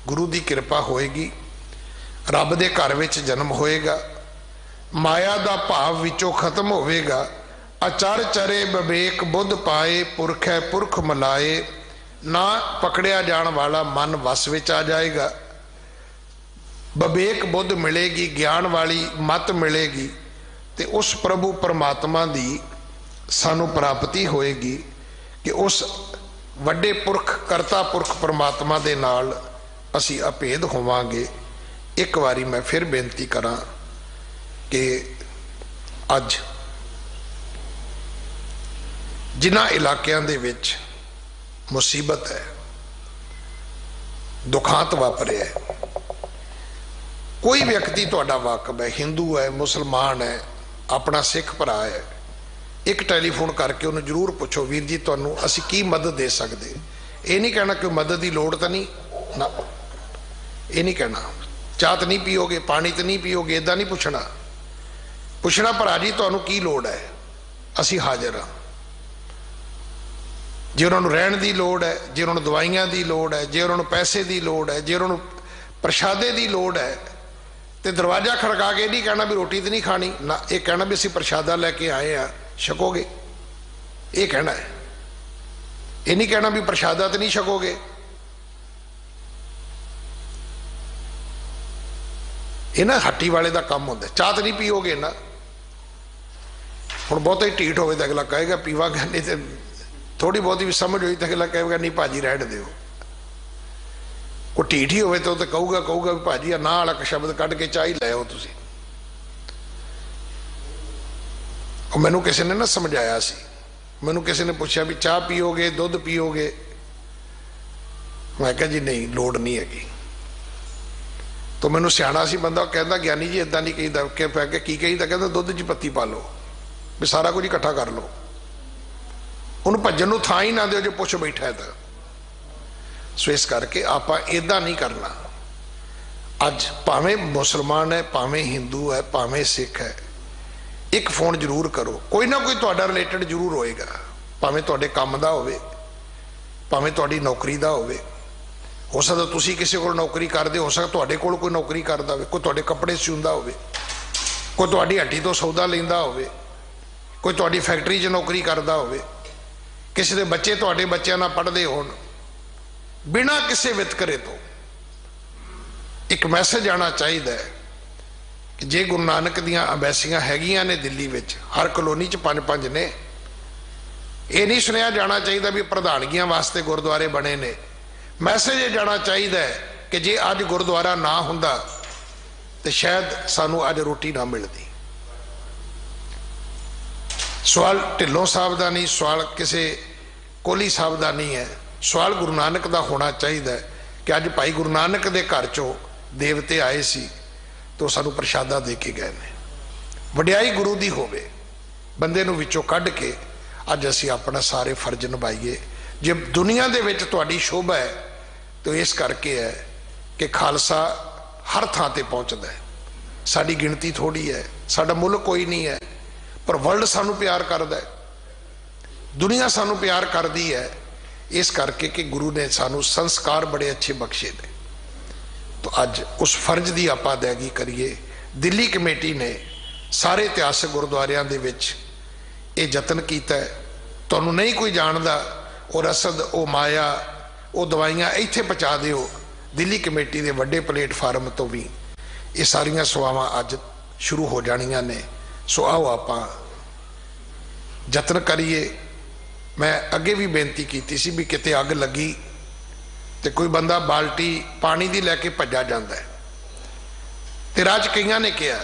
गुरु की कृपा होएगी, रब के घर विच जन्म होएगा, माया का भाव विचों खत्म होवेगा। अचर चरे विवेक बुद्ध पाए, पुरखै पुरख मिलाए। ना पकड़िया जाने वाला मन वस विच आ जाएगा। विवेक बुद्ध मिलेगी, ज्ञान वाली मत मिलेगी, तो उस प्रभु परमात्मा की सानू प्राप्ति होएगी कि उस वड्डे पुरख करता पुरख परमात्मा दे नाल असी अभेद होवांगे। एक बारी मैं फिर बेनती करा कि अज जिन्हां इलाकियां दे विच मुसीबत है, दुखांत वापरिया है, कोई व्यक्ति तुहाडा वाकफ है, हिंदू है, मुसलमान है, अपना सिख भरा है, एक टैलीफोन करके उन्हें जरूर पूछो वीर जी तुहानू असी की मदद दे सकते। ये नहीं कहना कि मदद की लोड़ तो नहीं ना, ये नहीं कहना चाह तो नहीं पीओगे, पानी तो नहीं पीओगे, इदा नहीं पूछना। पूछना भरा जी तुहानू की लोड़ है, असी हाजिर हाँ। जे उन्होंने रहन की लोड़ है, जे उन्होंने दवाइयां की लोड़ है, जे उन्होंने पैसे की लोड़ है, जे उन्होंने प्रशादे की लोड़ है, तो दरवाजा खड़का के नहीं कहना भी रोटी तो नहीं खानी ना, ये कहना भी असी प्रशादा लैके आए हैं छकोगे, ये कहना है। ये नहीं कहना भी प्रशादा तो नहीं छकोगे। ये ना हट्टी वाले का काम होता है, चाह तो नहीं पीओगे ना। हुण बहुता ही ढीठ होवे तो अगला कहेगा पीवांगा, नहीं तो थोड़ी बहुत भी समझ हुई तो अगला कहेगा नहीं भाजी रहने दो। कोई ढीठ ही होवे तो कहूगा भी भाजी ना वाला शब्द कढ़ के चाह ही लै तुसीं। मैनू किसी ने ना समझाया सी, मैनू किसी ने पूछा भी चाह पीओगे दुध पीओगे, मैं कहा जी नहीं लोड़ नहीं हैगी। तो मैनू सियाणा सी बंदा कहता ज्ञानी जी इदा नहीं कहीदा, की कहीदा, कहता दुध च पत्ती पा लो भी सारा कुछ इकट्ठा कर लो, उन्होंने भजन नूं थां ही ना दो जो पुछ बैठा है। तो सो इस करके आप इदा नहीं करना। अज भावें मुसलमान है, भावें हिंदू है, भावें सिख है, एक फोन जरूर करो, कोई ना कोई तुहाडा रिलेटेड जरूर होएगा, भावें तुहाडे काम दा होवे, भावें तुहाडी नौकरी दा होवे। हो सकदा तुसीं किसी कोल नौकरी करदे, हो सकदा तुहाडे कोल कोई नौकरी करदा होवे, कोई तुहाडे कपड़े सिउंदा होवे, कोई तुहाडी हट्टी तो सौदा लैंदा होवे, कोई तुहाडी फैक्टरी 'च नौकरी करदा होवे, किसी दे बच्चे तुहाडे बच्चों नाल पढ़दे होण। बिना किसी वितकरे तो एक मैसेज आना चाहिए कि जे गुरु नानक दियां अंबैसियां हैगियां ने दिल्ली विच, हर कलोनी 'च 5-5 ने, ये नहीं सुनिया जाना चाहिए भी प्रधानगियां वास्ते गुरुद्वारे बने ने। मैसेज ये जाना चाहिए कि जे अज गुरुद्वारा ना हुंदा तो शायद सानू अज रोटी ना मिलती। सवाल ढिल्लों साहब का नहीं, सवाल किसी कोहली साहब का नहीं है, सवाल गुरु नानक का होना चाहिए कि अज भाई गुरु नानक के घर चों देवते आए सी तो सानू प्रशादा दे के गए ने। वड्याई गुरु की होवे, बंदे नूं विचों कढ़ के अज असीं अपना सारे फर्ज निभाइए। जे दुनिया दे विच तुहाडी शोभा है तो इस करके है कि खालसा हर थां ते पहुंचदा है। साडी गिणती थोड़ी है, साडा मुल्क कोई नहीं है, पर वर्ल्ड सानू प्यार करदा है, दुनिया सानू प्यार करदी है, इस करके कि गुरु ने सानू संस्कार बड़े अच्छे बख्शे ने। तो अज उस फर्ज की आप अदायगी करिए। दिल्ली कमेटी ने सारे इतिहासक गुरुद्वारियां दे विच ये यतन किया है। तुहानू नहीं कोई जानदा, वो रसद, वो माया, वो दवाइयां इत्थे पहुँचा दिओ। दिल्ली कमेटी के वड्डे प्लेटफार्म तो भी ये सारिया सेवावां अज शुरू हो जानियां ने। सो आओ आप यतन करिए। मैं अगे भी बेनती की सी भी किते अग लगी तो कोई बंदा बाल्टी पानी की लैके भजा जाता है, तो राह च कईयां ने कहा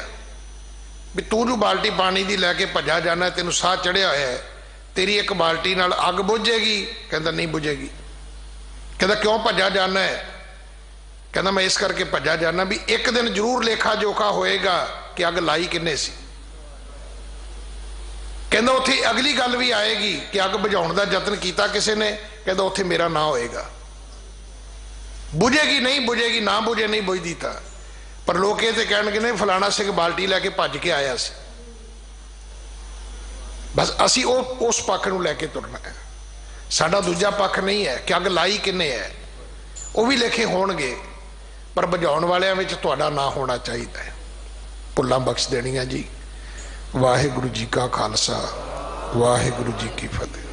भी तू जो बाल्टी पानी की लैके भजा जाना, तेनों साह चढ़िया होया है, तेरी एक बाल्टी नाल अग बुझेगी? कहता नहीं बुझेगी। कहता क्यों भजा जाना है? कहता मैं इस करके भजा जाना भी एक दिन जरूर लेखा जोखा होएगा कि अग लाई किन्ने सी। कहता उत्थे अगली गल भी आएगी कि अग बुझाउण दा यतन किया किसी ने, कहता उत्थे मेरा ना होएगा। बुझेगी नहीं बुझेगी, ना बुझे नहीं बुझदी था, पर लोग ये तो कहणगे नहीं फलाना सिंह बाल्टी लैके भज के आया सी। बस असी उस पक्ष नूं लैके तुरना है। साडा दूजा पक्ष नहीं है कि अग लाई किन्ने है, वो भी लेखे होणगे, पर बुझाउण वालियां विच तुहाडा ना होना चाहिए है। भुल्लां बख्श देणीआं जी। वाहिगुरू जी का खालसा, वाहिगुरू जी की फतेह।